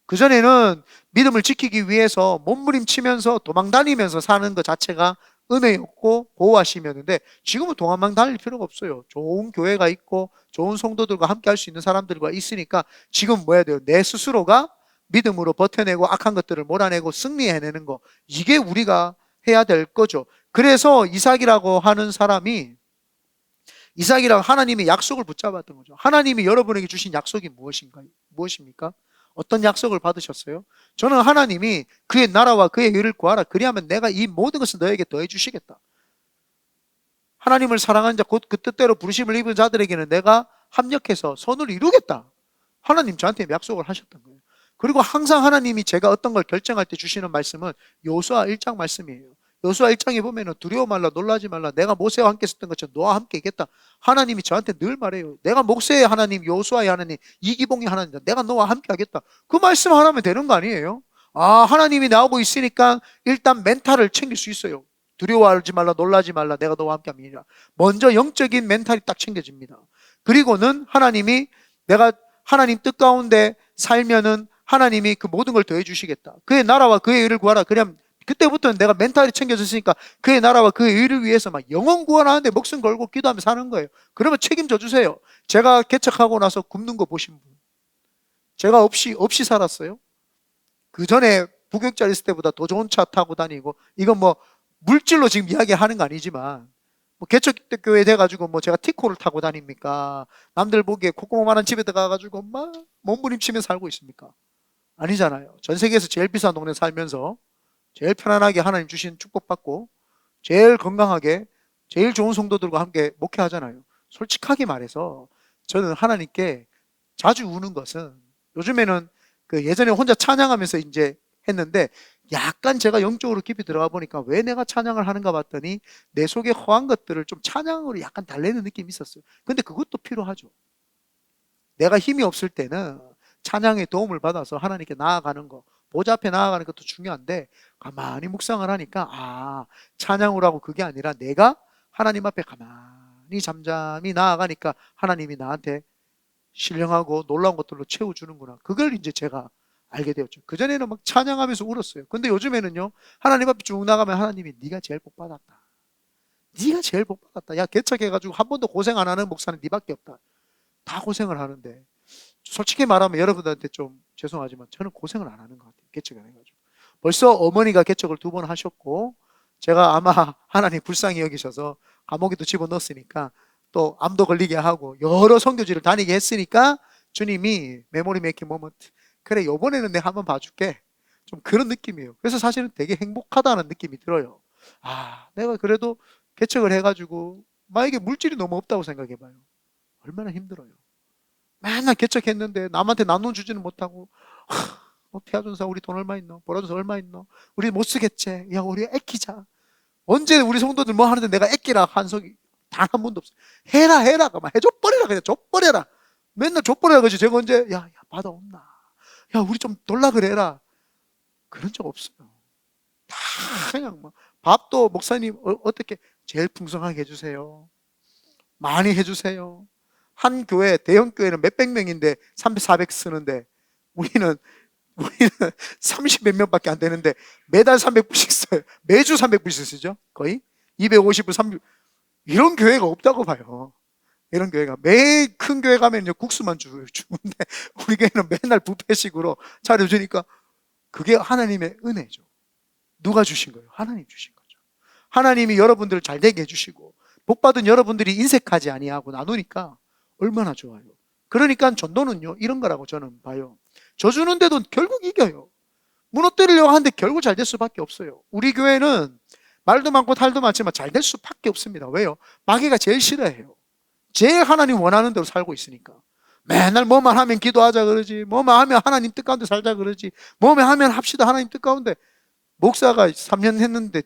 그전에는 믿음을 지키기 위해서 몸부림치면서 도망다니면서 사는 것 자체가 은혜였고 보호하심이었는데, 지금은 도망 다닐 필요가 없어요. 좋은 교회가 있고 좋은 성도들과 함께 할 수 있는 사람들과 있으니까 지금 뭐 해야 돼요? 내 스스로가 믿음으로 버텨내고 악한 것들을 몰아내고 승리해내는 거, 이게 우리가 해야 될 거죠. 그래서 이삭이라고 하는 사람이, 이삭이라고 하나님의 약속을 붙잡았던 거죠. 하나님이 여러분에게 주신 약속이 무엇입니까? 어떤 약속을 받으셨어요? 저는 하나님이 그의 나라와 그의 의를 구하라, 그리하면 내가 이 모든 것을 너에게 더해 주시겠다. 하나님을 사랑하는 자, 곧 그 뜻대로 부르심을 입은 자들에게는 내가 합력해서 선을 이루겠다. 하나님 저한테 약속을 하셨던 거예요. 그리고 항상 하나님이 제가 어떤 걸 결정할 때 주시는 말씀은 여호수아 1장 말씀이에요. 여호수아 1장에 보면은 두려워 말라, 놀라지 말라, 내가 모세와 함께 있었던 것처럼 너와 함께 있겠다. 하나님이 저한테 늘 말해요. 내가 목세의 하나님, 여호수아의 하나님, 이기봉의 하나님, 내가 너와 함께 하겠다. 그 말씀 하나면 되는 거 아니에요? 하나님이 나오고 있으니까 일단 멘탈을 챙길 수 있어요. 두려워하지 말라, 놀라지 말라, 내가 너와 함께 합니다. 먼저 영적인 멘탈이 딱 챙겨집니다. 그리고는 내가 하나님 뜻 가운데 살면은 하나님이 그 모든 걸 더해 주시겠다. 그의 나라와 그의 의를 구하라. 그냥 그때부터는 내가 멘탈이 챙겨졌으니까 그의 나라와 그의 의를 위해서 막 영혼 구원하는데 목숨 걸고 기도하며 사는 거예요. 그러면 책임져 주세요. 제가 개척하고 나서 굶는 거 보신 분, 제가 없이 살았어요. 그 전에 부교육자 있을 때보다 더 좋은 차 타고 다니고, 이건 뭐 물질로 지금 이야기하는 거 아니지만, 뭐 개척교회 돼가지고 뭐 제가 티코를 타고 다닙니까? 남들 보기에 콧구멍만한 집에 들어가가지고 막 몸부림치며 살고 있습니까? 아니잖아요. 전 세계에서 제일 비싼 동네 살면서 제일 편안하게 하나님 주신 축복받고 제일 건강하게 제일 좋은 성도들과 함께 목회하잖아요. 솔직하게 말해서 저는 하나님께 자주 우는 것은, 요즘에는 예전에 혼자 찬양하면서 이제 했는데, 약간 제가 영적으로 깊이 들어가 보니까 왜 내가 찬양을 하는가 봤더니 내 속에 허한 것들을 좀 찬양으로 약간 달래는 느낌이 있었어요. 근데 그것도 필요하죠. 내가 힘이 없을 때는 찬양의 도움을 받아서 하나님께 나아가는 거, 보좌 앞에 나아가는 것도 중요한데, 가만히 묵상을 하니까 찬양을 하고 그게 아니라 내가 하나님 앞에 가만히 잠잠히 나아가니까 하나님이 나한테 신령하고 놀라운 것들로 채워주는구나. 그걸 이제 제가 알게 되었죠. 그전에는 막 찬양하면서 울었어요. 근데 요즘에는요, 하나님 앞에 쭉 나가면 하나님이 네가 제일 복받았다. 네가 제일 복받았다. 야, 개척해가지고 한 번도 고생 안 하는 목사는 네밖에 없다. 다 고생을 하는데, 솔직히 말하면 여러분들한테 좀 죄송하지만 저는 고생을 안 하는 것 같아요. 개척을 해가지고. 벌써 어머니가 개척을 2번 하셨고, 제가 아마 하나님 불쌍히 여기셔서 감옥에도 집어넣었으니까, 또 암도 걸리게 하고 여러 선교지를 다니게 했으니까 주님이 메모리 메이킹 모먼트, 그래 요번에는 내가 한번 봐줄게, 좀 그런 느낌이에요. 그래서 사실은 되게 행복하다는 느낌이 들어요. 내가 그래도 개척을 해가지고 만약에 물질이 너무 없다고 생각해봐요. 얼마나 힘들어요. 맨날 개척했는데 남한테 나눠주지는 못하고, 태아준사 우리 돈 얼마 있노? 보라준사 얼마 있노? 우리 못 쓰겠지? 야, 우리 애끼자. 언제 우리 성도들 뭐 하는데 내가 애끼라 한 적이 단 한 번도 없어. 해라 그만 해줘버려라, 그냥 줘버려라. 맨날 줘버려라. 그지? 제가 언제 야 받아온나, 야 우리 좀 돌라 그래라, 그런 적 없어요. 다 그냥 뭐 밥도 목사님 어떻게 제일 풍성하게 해주세요. 많이 해주세요. 한 교회, 대형 교회는 몇백 명인데 300, 400 쓰는데 우리는 30 몇 명밖에 안 되는데 매달 300불씩 써요. 매주 300불씩 쓰죠. 거의 250불, 300불. 이런 교회가 없다고 봐요. 이런 교회가, 매일 큰 교회 가면 이제 국수만 주는데 우리 교회는 맨날 뷔페식으로 차려주니까 그게 하나님의 은혜죠. 누가 주신 거예요? 하나님 주신 거죠. 하나님이 여러분들을 잘 되게 해주시고 복받은 여러분들이 인색하지 아니하고 나누니까 얼마나 좋아요. 그러니까 전도는요, 이런 거라고 저는 봐요. 져주는데도 결국 이겨요. 무너뜨리려고 하는데 결국 잘 될 수밖에 없어요. 우리 교회는 말도 많고 탈도 많지만 잘 될 수밖에 없습니다. 왜요? 마귀가 제일 싫어해요. 제일 하나님 원하는 대로 살고 있으니까. 맨날 뭐만 하면 기도하자 그러지, 뭐만 하면 하나님 뜻 가운데 살자 그러지, 뭐만 하면 합시다 하나님 뜻 가운데. 목사가 3년 했는데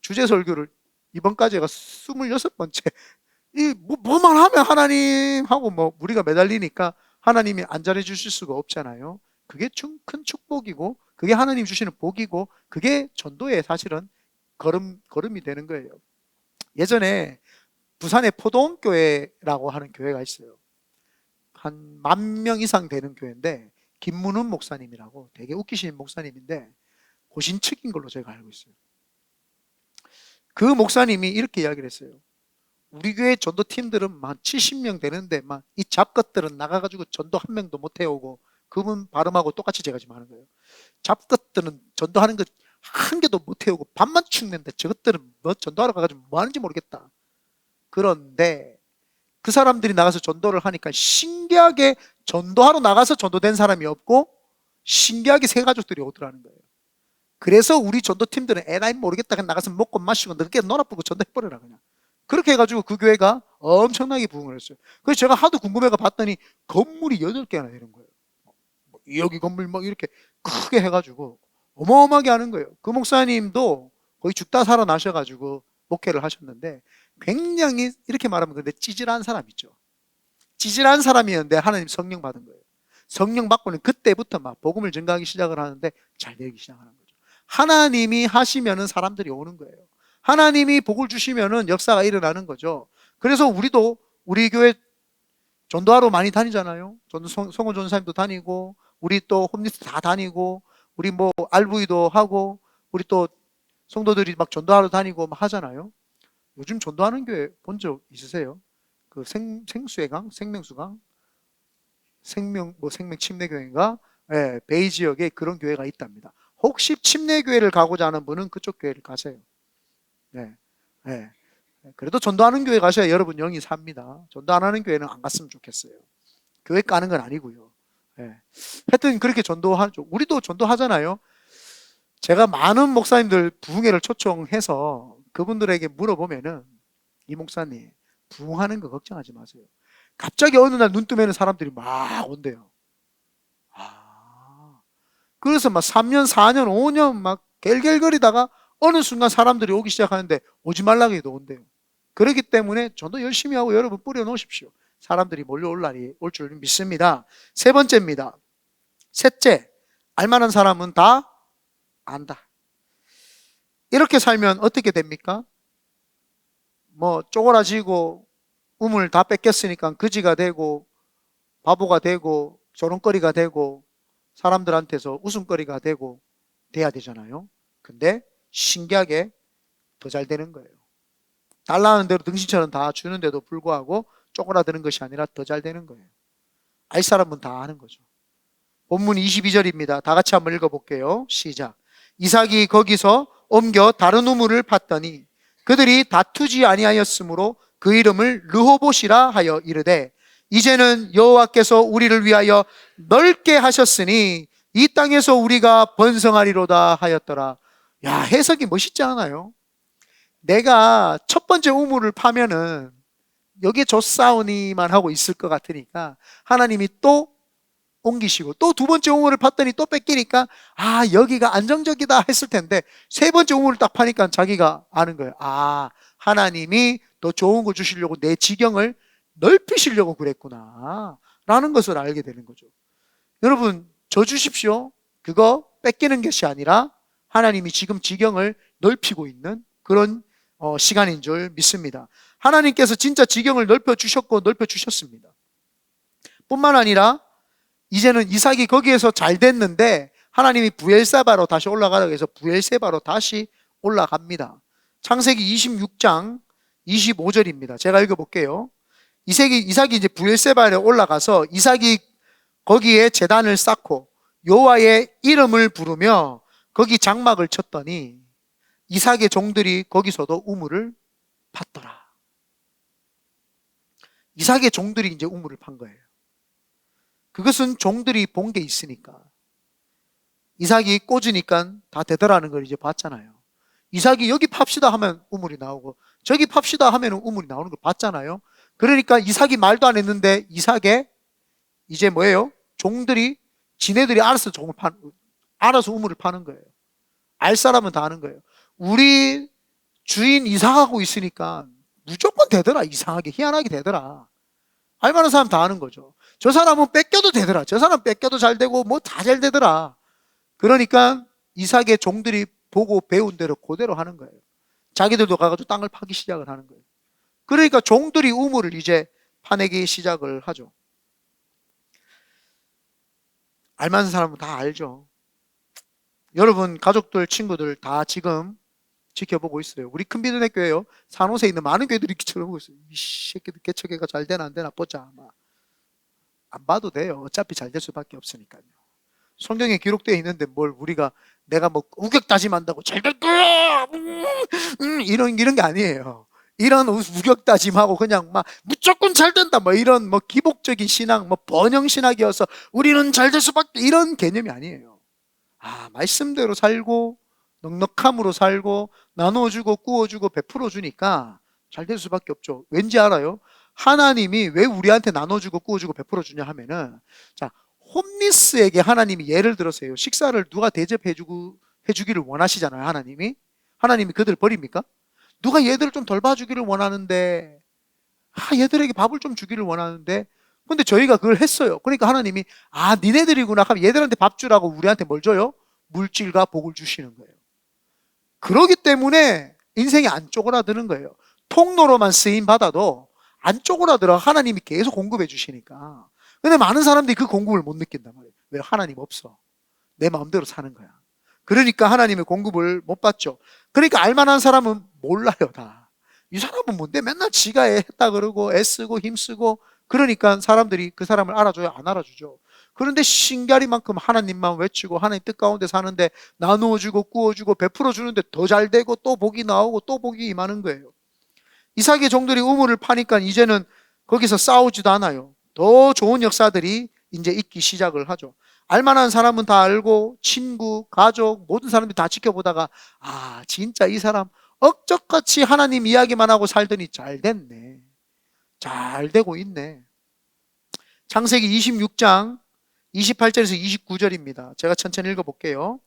주제 설교를 이번까지가 26번째. 뭐만 하면 하나님 하고 뭐 우리가 매달리니까 하나님이 안 잘해 주실 수가 없잖아요. 그게 큰 축복이고, 그게 하나님 주시는 복이고, 그게 전도의 사실은 걸음이 되는 거예요. 예전에 부산에 포도원교회라고 하는 교회가 있어요. 한 10,000명 이상 되는 교회인데, 김문훈 목사님이라고 되게 웃기신 목사님인데 고신측인 걸로 제가 알고 있어요. 그 목사님이 이렇게 이야기를 했어요. 우리 교회 전도팀들은 막 70명 되는데 막 이 잡것들은 나가가지고 전도 한 명도 못 해오고, 그분 발음하고 똑같이 제가 지금 하는 거예요. 잡것들은 전도하는 거 한 개도 못 해오고 반만 축낸데 저것들은 뭐 전도하러 가가지고 뭐 하는지 모르겠다. 그런데 그 사람들이 나가서 전도를 하니까 신기하게 전도하러 나가서 전도된 사람이 없고 신기하게 새 가족들이 오더라는 거예요. 그래서 우리 전도팀들은 에라이 모르겠다, 그냥 나가서 먹고 마시고 늦게 놀아보고 전도해버려라 그냥. 그렇게 해가지고 그 교회가 엄청나게 부흥을 했어요. 그래서 제가 하도 궁금해가 봤더니 건물이 8개나 되는 거예요. 여기 건물 막 이렇게 크게 해가지고 어마어마하게 하는 거예요. 그 목사님도 거의 죽다 살아나셔가지고 목회를 하셨는데, 굉장히 이렇게 말하면 근데 찌질한 사람 있죠. 찌질한 사람이었는데 하나님 성령 받은 거예요. 성령 받고는 그때부터 막 복음을 전가하기 시작을 하는데 잘 되기 시작하는 거죠. 하나님이 하시면은 사람들이 오는 거예요. 하나님이 복을 주시면은 역사가 일어나는 거죠. 그래서 우리도 우리 교회 전도하러 많이 다니잖아요. 성호 전사님도 다니고, 우리 또 홈리스 다 다니고, 우리 뭐 RV도 하고, 우리 또 성도들이 막 전도하러 다니고 막 하잖아요. 요즘 전도하는 교회 본 적 있으세요? 그 생수의 강, 생명수강, 생명 침례교회인가? 예, 베이 지역에 그런 교회가 있답니다. 혹시 침례교회를 가고자 하는 분은 그쪽 교회를 가세요. 네, 네. 그래도 전도하는 교회 가셔야 여러분 영이 삽니다. 전도 안 하는 교회는 안 갔으면 좋겠어요. 교회 까는 건 아니고요. 네. 하여튼 그렇게 전도하죠. 우리도 전도하잖아요. 제가 많은 목사님들 부흥회를 초청해서 그분들에게 물어보면은, 이 목사님 부흥하는 거 걱정하지 마세요. 갑자기 어느 날 눈 뜨면 사람들이 막 온대요. 그래서 막 3년, 4년, 5년 막 갤갤거리다가 어느 순간 사람들이 오기 시작하는데 오지 말라고 해도 온대요. 그렇기 때문에 전도 열심히 하고 여러분 뿌려놓으십시오. 사람들이 몰려올 날이 올 줄 믿습니다. 세 번째입니다. 셋째, 알만한 사람은 다 안다. 이렇게 살면 어떻게 됩니까? 뭐 쪼그라지고 우물 다 뺏겼으니까 거지가 되고 바보가 되고 조롱거리가 되고 사람들한테서 웃음거리가 되고 돼야 되잖아요. 근데 신기하게 더 잘 되는 거예요. 달라는 대로 등신처럼 다 주는데도 불구하고 쪼그라드는 것이 아니라 더 잘 되는 거예요. 알 사람은 다 아는 거죠. 본문 22절입니다. 다 같이 한번 읽어볼게요. 시작. 이삭이 거기서 옮겨 다른 우물을 팠더니 그들이 다투지 아니하였으므로 그 이름을 르호봇이라 하여 이르되, 이제는 여호와께서 우리를 위하여 넓게 하셨으니 이 땅에서 우리가 번성하리로다 하였더라. 야, 해석이 멋있지 않아요? 내가 첫 번째 우물을 파면은 여기에 젖사오니만 하고 있을 것 같으니까 하나님이 또 옮기시고, 또 두 번째 우물을 팠더니 또 뺏기니까 아, 여기가 안정적이다 했을 텐데 세 번째 우물을 딱 파니까 자기가 아는 거예요. 아, 하나님이 더 좋은 거 주시려고 내 지경을 넓히시려고 그랬구나 라는 것을 알게 되는 거죠. 여러분, 저 주십시오. 그거 뺏기는 것이 아니라 하나님이 지금 지경을 넓히고 있는 그런 시간인 줄 믿습니다. 하나님께서 진짜 지경을 넓혀 주셨고 넓혀 주셨습니다. 뿐만 아니라 이제는 이삭이 거기에서 잘 됐는데 하나님이 부엘세바로 다시 올라가라고 해서 부엘세바로 다시 올라갑니다. 창세기 26장 25절입니다. 제가 읽어볼게요. 이삭이 이제 부엘세바에 올라가서 이삭이 거기에 제단을 쌓고 여호와의 이름을 부르며 거기 장막을 쳤더니 이삭의 종들이 거기서도 우물을 팠더라. 이삭의 종들이 이제 우물을 판 거예요. 그것은 종들이 본 게 있으니까. 이삭이 꽂으니까 다 되더라는 걸 이제 봤잖아요. 이삭이 여기 팝시다 하면 우물이 나오고 저기 팝시다 하면 우물이 나오는 걸 봤잖아요. 그러니까 이삭이 말도 안 했는데 이삭의 이제 뭐예요? 종들이 지네들이 알아서 우물을 파는 거예요. 알 사람은 다 아는 거예요. 우리 주인 이삭하고 있으니까 무조건 되더라. 이상하게 희한하게 되더라. 알만한 사람 다 아는 거죠. 저 사람은 뺏겨도 되더라. 저 사람 뺏겨도 잘 되고 뭐 다 잘 되더라. 그러니까 이삭의 종들이 보고 배운 대로 그대로 하는 거예요. 자기들도 가가지고 땅을 파기 시작을 하는 거예요. 그러니까 종들이 우물을 이제 파내기 시작을 하죠. 알만한 사람은 다 알죠. 여러분 가족들 친구들 다 지금 지켜보고 있어요. 우리 큰비드네 교회요, 산호세에 있는 많은 교회들이 지켜보고 있어요. 이 새끼들 개척회가 잘 되나 안 되나 보자. 안 봐도 돼요. 어차피 잘 될 수밖에 없으니까요. 성경에 기록되어 있는데 뭘 우리가 내가 뭐 우격다짐한다고 잘 될 거야 이런 게 아니에요. 이런 우격다짐하고 그냥 막 무조건 잘 된다 뭐 이런 뭐 기복적인 신앙 뭐 번영 신학이어서 우리는 잘 될 수밖에 이런 개념이 아니에요. 말씀대로 살고 넉넉함으로 살고 나눠주고 구워주고 베풀어 주니까 잘 될 수밖에 없죠. 왠지 알아요? 하나님이 왜 우리한테 나눠주고 구워주고 베풀어 주냐 하면은, 자, 홈리스에게 하나님이 예를 들어서요, 식사를 누가 해주기를 원하시잖아요. 하나님이 그들 버립니까? 누가 얘들을 좀 덜 봐주기를 원하는데, 얘들에게 밥을 좀 주기를 원하는데, 근데 저희가 그걸 했어요. 그러니까 하나님이 니네들이구나 하면 얘들한테 밥 주라고 우리한테 뭘 줘요? 물질과 복을 주시는 거예요. 그러기 때문에 인생이 안 쪼그라드는 거예요. 통로로만 쓰임 받아도 안 쪼그라들어. 하나님이 계속 공급해 주시니까. 근데 많은 사람들이 그 공급을 못 느낀단 말이에요. 왜? 하나님 없어. 내 마음대로 사는 거야. 그러니까 하나님의 공급을 못 받죠. 그러니까 알만한 사람은 몰라요, 다. 이 사람은 뭔데 맨날 지가 했다 그러고 애쓰고 힘쓰고, 그러니까 사람들이 그 사람을 알아줘요, 안 알아주죠. 그런데 신기하리만큼 하나님만 외치고 하나님 뜻 가운데 사는데 나누어주고 구워주고 베풀어 주는데 더 잘 되고 또 복이 나오고 또 복이 임하는 거예요. 이삭의 종들이 우물을 파니까 이제는 거기서 싸우지도 않아요. 더 좋은 역사들이 이제 있기 시작을 하죠. 알만한 사람은 다 알고 친구, 가족 모든 사람들이 다 지켜보다가 진짜 이 사람 억적같이 하나님 이야기만 하고 살더니 잘 됐네. 잘 되고 있네. 창세기 26장 28절에서 29절입니다. 제가 천천히 읽어볼게요.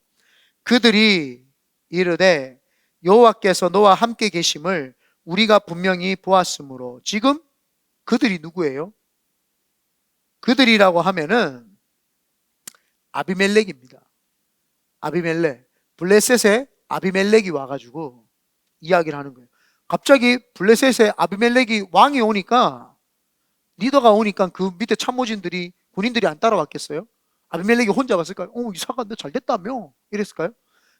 그들이 이르되 여호와께서 너와 함께 계심을 우리가 분명히 보았으므로. 지금 그들이 누구예요? 그들이라고 하면은 아비멜렉입니다. 아비멜렉. 블레셋에 아비멜렉이 와가지고 이야기를 하는 거예요. 갑자기 블레셋에 아비멜렉이 왕이 오니까, 리더가 오니까 그 밑에 참모진들이, 군인들이 안 따라왔겠어요? 아비멜렉이 혼자 왔을까요? 이삭아 너 잘 됐다며? 이랬을까요?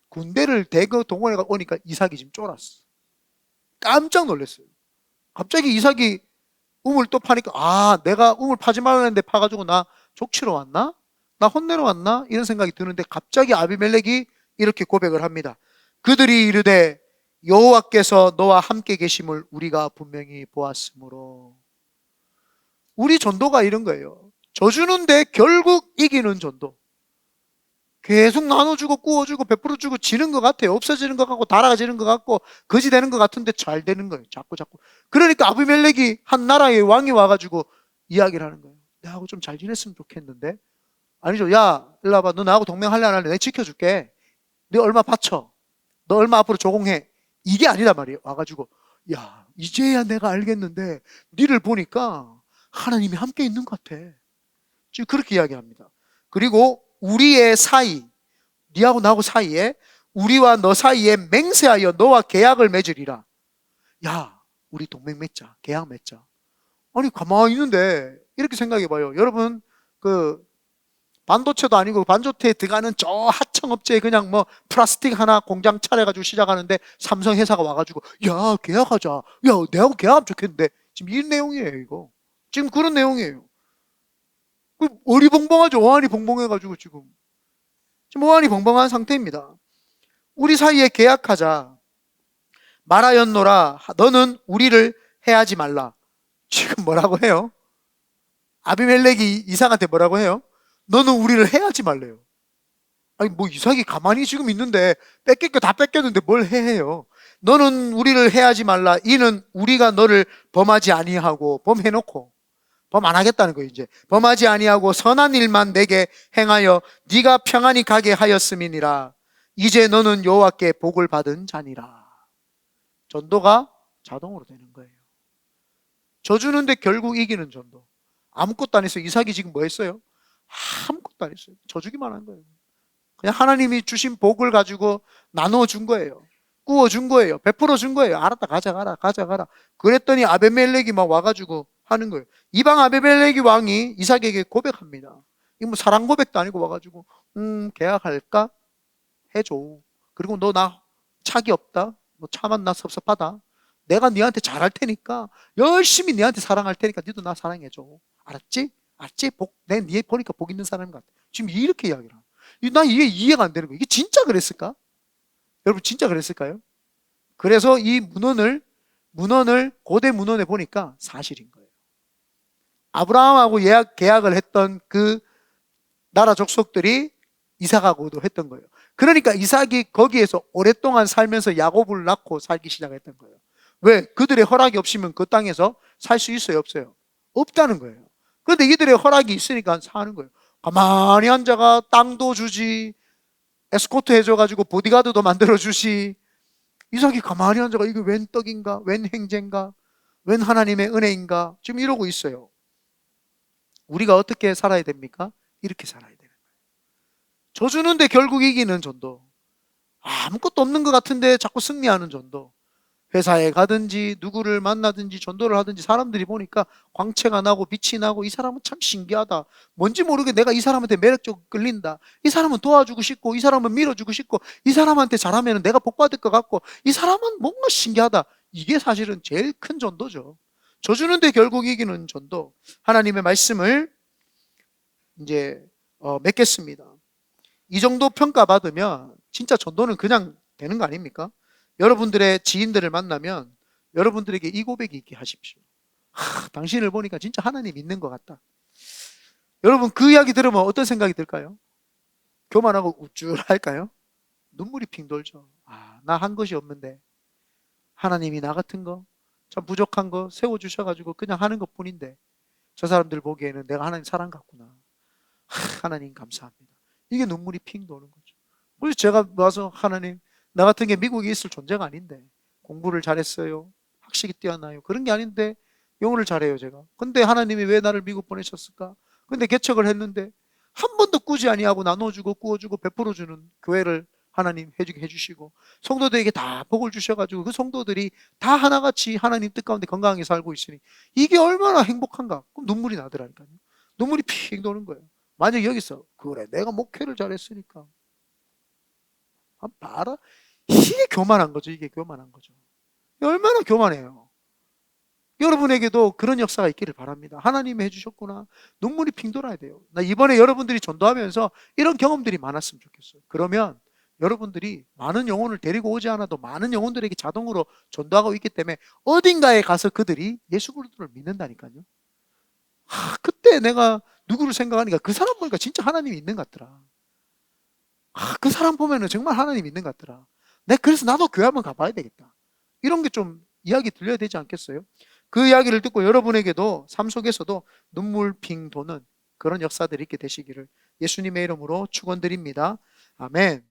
군대를 대거 동원해 오니까 이삭이 지금 쫄았어. 깜짝 놀랐어요. 갑자기 이삭이 우물 또 파니까 내가 우물 파지 말라는데 파가지고 나 족치러 왔나? 나 혼내러 왔나? 이런 생각이 드는데 갑자기 아비멜렉이 이렇게 고백을 합니다. 그들이 이르되 여호와께서 너와 함께 계심을 우리가 분명히 보았으므로. 우리 전도가 이런 거예요. 져주는데 결국 이기는 전도. 계속 나눠주고 구워주고 베풀어주고 지는 것 같아요. 없어지는 것 같고 달아지는 것 같고 거지 되는 것 같은데 잘 되는 거예요. 자꾸. 그러니까 아비멜렉이 한 나라의 왕이 와가지고 이야기를 하는 거예요. 내하고 좀 잘 지냈으면 좋겠는데. 아니죠. 야 일로 와봐. 너 나하고 동맹할래 안 할래? 내가 지켜줄게. 너 얼마 바쳐. 너 얼마 앞으로 조공해. 이게 아니란 말이에요. 와가지고 야 이제야 내가 알겠는데 니를 보니까 하나님이 함께 있는 것 같아. 지금 그렇게 이야기합니다. 그리고 우리의 사이, 니하고 나하고 사이에, 우리와 너 사이에 맹세하여 너와 계약을 맺으리라. 야 우리 동맹 맺자. 계약 맺자. 아니 가만히 있는데 이렇게 생각해봐요. 여러분 반도체도 아니고 반도체에 들어가는 저 하청업체에 그냥 뭐 플라스틱 하나 공장 차려가지고 시작하는데 삼성 회사가 와가지고 야 계약하자. 야 내하고 계약하면 좋겠는데. 지금 이 내용이에요. 이거 지금 그런 내용이에요. 어리벙벙하죠. 어안이 벙벙해가지고 지금 어안이 벙벙한 상태입니다. 우리 사이에 계약하자. 말하였노라. 너는 우리를 해하지 말라. 지금 뭐라고 해요? 아비멜렉이 이삭한테 뭐라고 해요? 너는 우리를 해하지 말래요. 아니 뭐 이삭이 가만히 지금 있는데 뺏길 거 다 뺏겼는데 뭘 해해요? 너는 우리를 해하지 말라. 이는 우리가 너를 범하지 아니하고, 범해놓고 범 안 하겠다는 거예요. 이제 범하지 아니하고 선한 일만 내게 행하여 네가 평안히 가게 하였음이니라. 이제 너는 여호와께 복을 받은 자니라. 전도가 자동으로 되는 거예요. 져주는데 결국 이기는 전도. 아무것도 안 했어요. 이삭이 지금 뭐 했어요? 아무것도 안 했어요. 져주기만 한 거예요. 그냥 하나님이 주신 복을 가지고 나눠준 거예요. 구워준 거예요. 베풀어 준 거예요. 알았다, 가져가라, 가져가라. 그랬더니 아베멜렉이 막 와가지고 하는 거예요. 이방 아베멜렉이 왕이 이삭에게 고백합니다. 이거 뭐 사랑 고백도 아니고 와가지고 계약할까? 해줘. 그리고 너 나 착이 없다. 너 차만 나 섭섭하다. 내가 네한테 잘할 테니까 열심히 네한테 사랑할 테니까 너도 나 사랑해줘. 알았지? 알았지? 네 보니까 복 있는 사람 같아. 지금 이렇게 이야기를 하는 거야. 난 이게 이해가 안 되는 거야. 이게 진짜 그랬을까? 여러분 진짜 그랬을까요? 그래서 이 문헌을 고대 문헌에 보니까 사실인 거예요. 아브라함하고 계약을 했던 그 나라 족속들이 이삭하고도 했던 거예요. 그러니까 이삭이 거기에서 오랫동안 살면서 야곱을 낳고 살기 시작했던 거예요. 왜? 그들의 허락이 없으면 그 땅에서 살 수 있어요? 없어요? 없다는 거예요. 그런데 이들의 허락이 있으니까 사는 거예요. 가만히 앉아가 땅도 주지, 에스코트 해줘가지고 보디가드도 만들어주시. 이삭이 가만히 앉아가 이게 웬 떡인가? 웬 행제인가? 웬 하나님의 은혜인가? 지금 이러고 있어요. 우리가 어떻게 살아야 됩니까? 이렇게 살아야 되는 거예요. 져주는데 결국 이기는 전도. 아무것도 없는 것 같은데 자꾸 승리하는 전도. 회사에 가든지 누구를 만나든지 전도를 하든지 사람들이 보니까 광채가 나고 빛이 나고 이 사람은 참 신기하다. 뭔지 모르게 내가 이 사람한테 매력적으로 끌린다. 이 사람은 도와주고 싶고 이 사람은 밀어주고 싶고 이 사람한테 잘하면 내가 복받을 것 같고 이 사람은 뭔가 신기하다. 이게 사실은 제일 큰 전도죠. 져주는데 결국 이기는 전도. 하나님의 말씀을 이제 맺겠습니다. 이 정도 평가받으면 진짜 전도는 그냥 되는 거 아닙니까? 여러분들의 지인들을 만나면 여러분들에게 이 고백이 있게 하십시오. 당신을 보니까 진짜 하나님 있는 것 같다. 여러분 그 이야기 들으면 어떤 생각이 들까요? 교만하고 우쭐할까요? 눈물이 핑 돌죠. 나 한 것이 없는데 하나님이 나 같은 거, 참 부족한 거 세워주셔가지고 그냥 하는 것 뿐인데 저 사람들 보기에는 내가 하나님 사랑 같구나. 하나님 감사합니다. 이게 눈물이 핑 도는 거죠. 그래서 제가 와서 하나님, 나 같은 게 미국에 있을 존재가 아닌데 공부를 잘했어요. 학식이 뛰어나요. 그런 게 아닌데 영어를 잘해요 제가. 근데 하나님이 왜 나를 미국 보내셨을까? 근데 개척을 했는데 한 번도 꾸지 아니하고 나눠주고 구워주고 베풀어주는 교회를 하나님 해주게 해주시고 성도들에게 다 복을 주셔가지고 그 성도들이 다 하나같이 하나님 뜻 가운데 건강하게 살고 있으니 이게 얼마나 행복한가. 그럼 눈물이 나더라니까요. 눈물이 핑 도는 거예요. 만약 여기서 그래 내가 목회를 잘했으니까 봐라. 이게 교만한 거죠. 이게 교만한 거죠. 얼마나 교만해요. 여러분에게도 그런 역사가 있기를 바랍니다. 하나님이 해주셨구나. 눈물이 핑 돌아야 돼요. 나 이번에 여러분들이 전도하면서 이런 경험들이 많았으면 좋겠어요. 그러면 여러분들이 많은 영혼을 데리고 오지 않아도 많은 영혼들에게 자동으로 전도하고 있기 때문에 어딘가에 가서 그들이 예수 그리스도를 믿는다니까요. 그때 내가 누구를 생각하니까 그 사람 보니까 진짜 하나님이 있는 것 같더라. 그 사람 보면은 정말 하나님 있는 것 같더라. 그래서 나도 교회 한번 가봐야 되겠다. 이런 게 좀 이야기 들려야 되지 않겠어요? 그 이야기를 듣고 여러분에게도 삶 속에서도 눈물 핑 도는 그런 역사들이 있게 되시기를 예수님의 이름으로 축원드립니다. 아멘.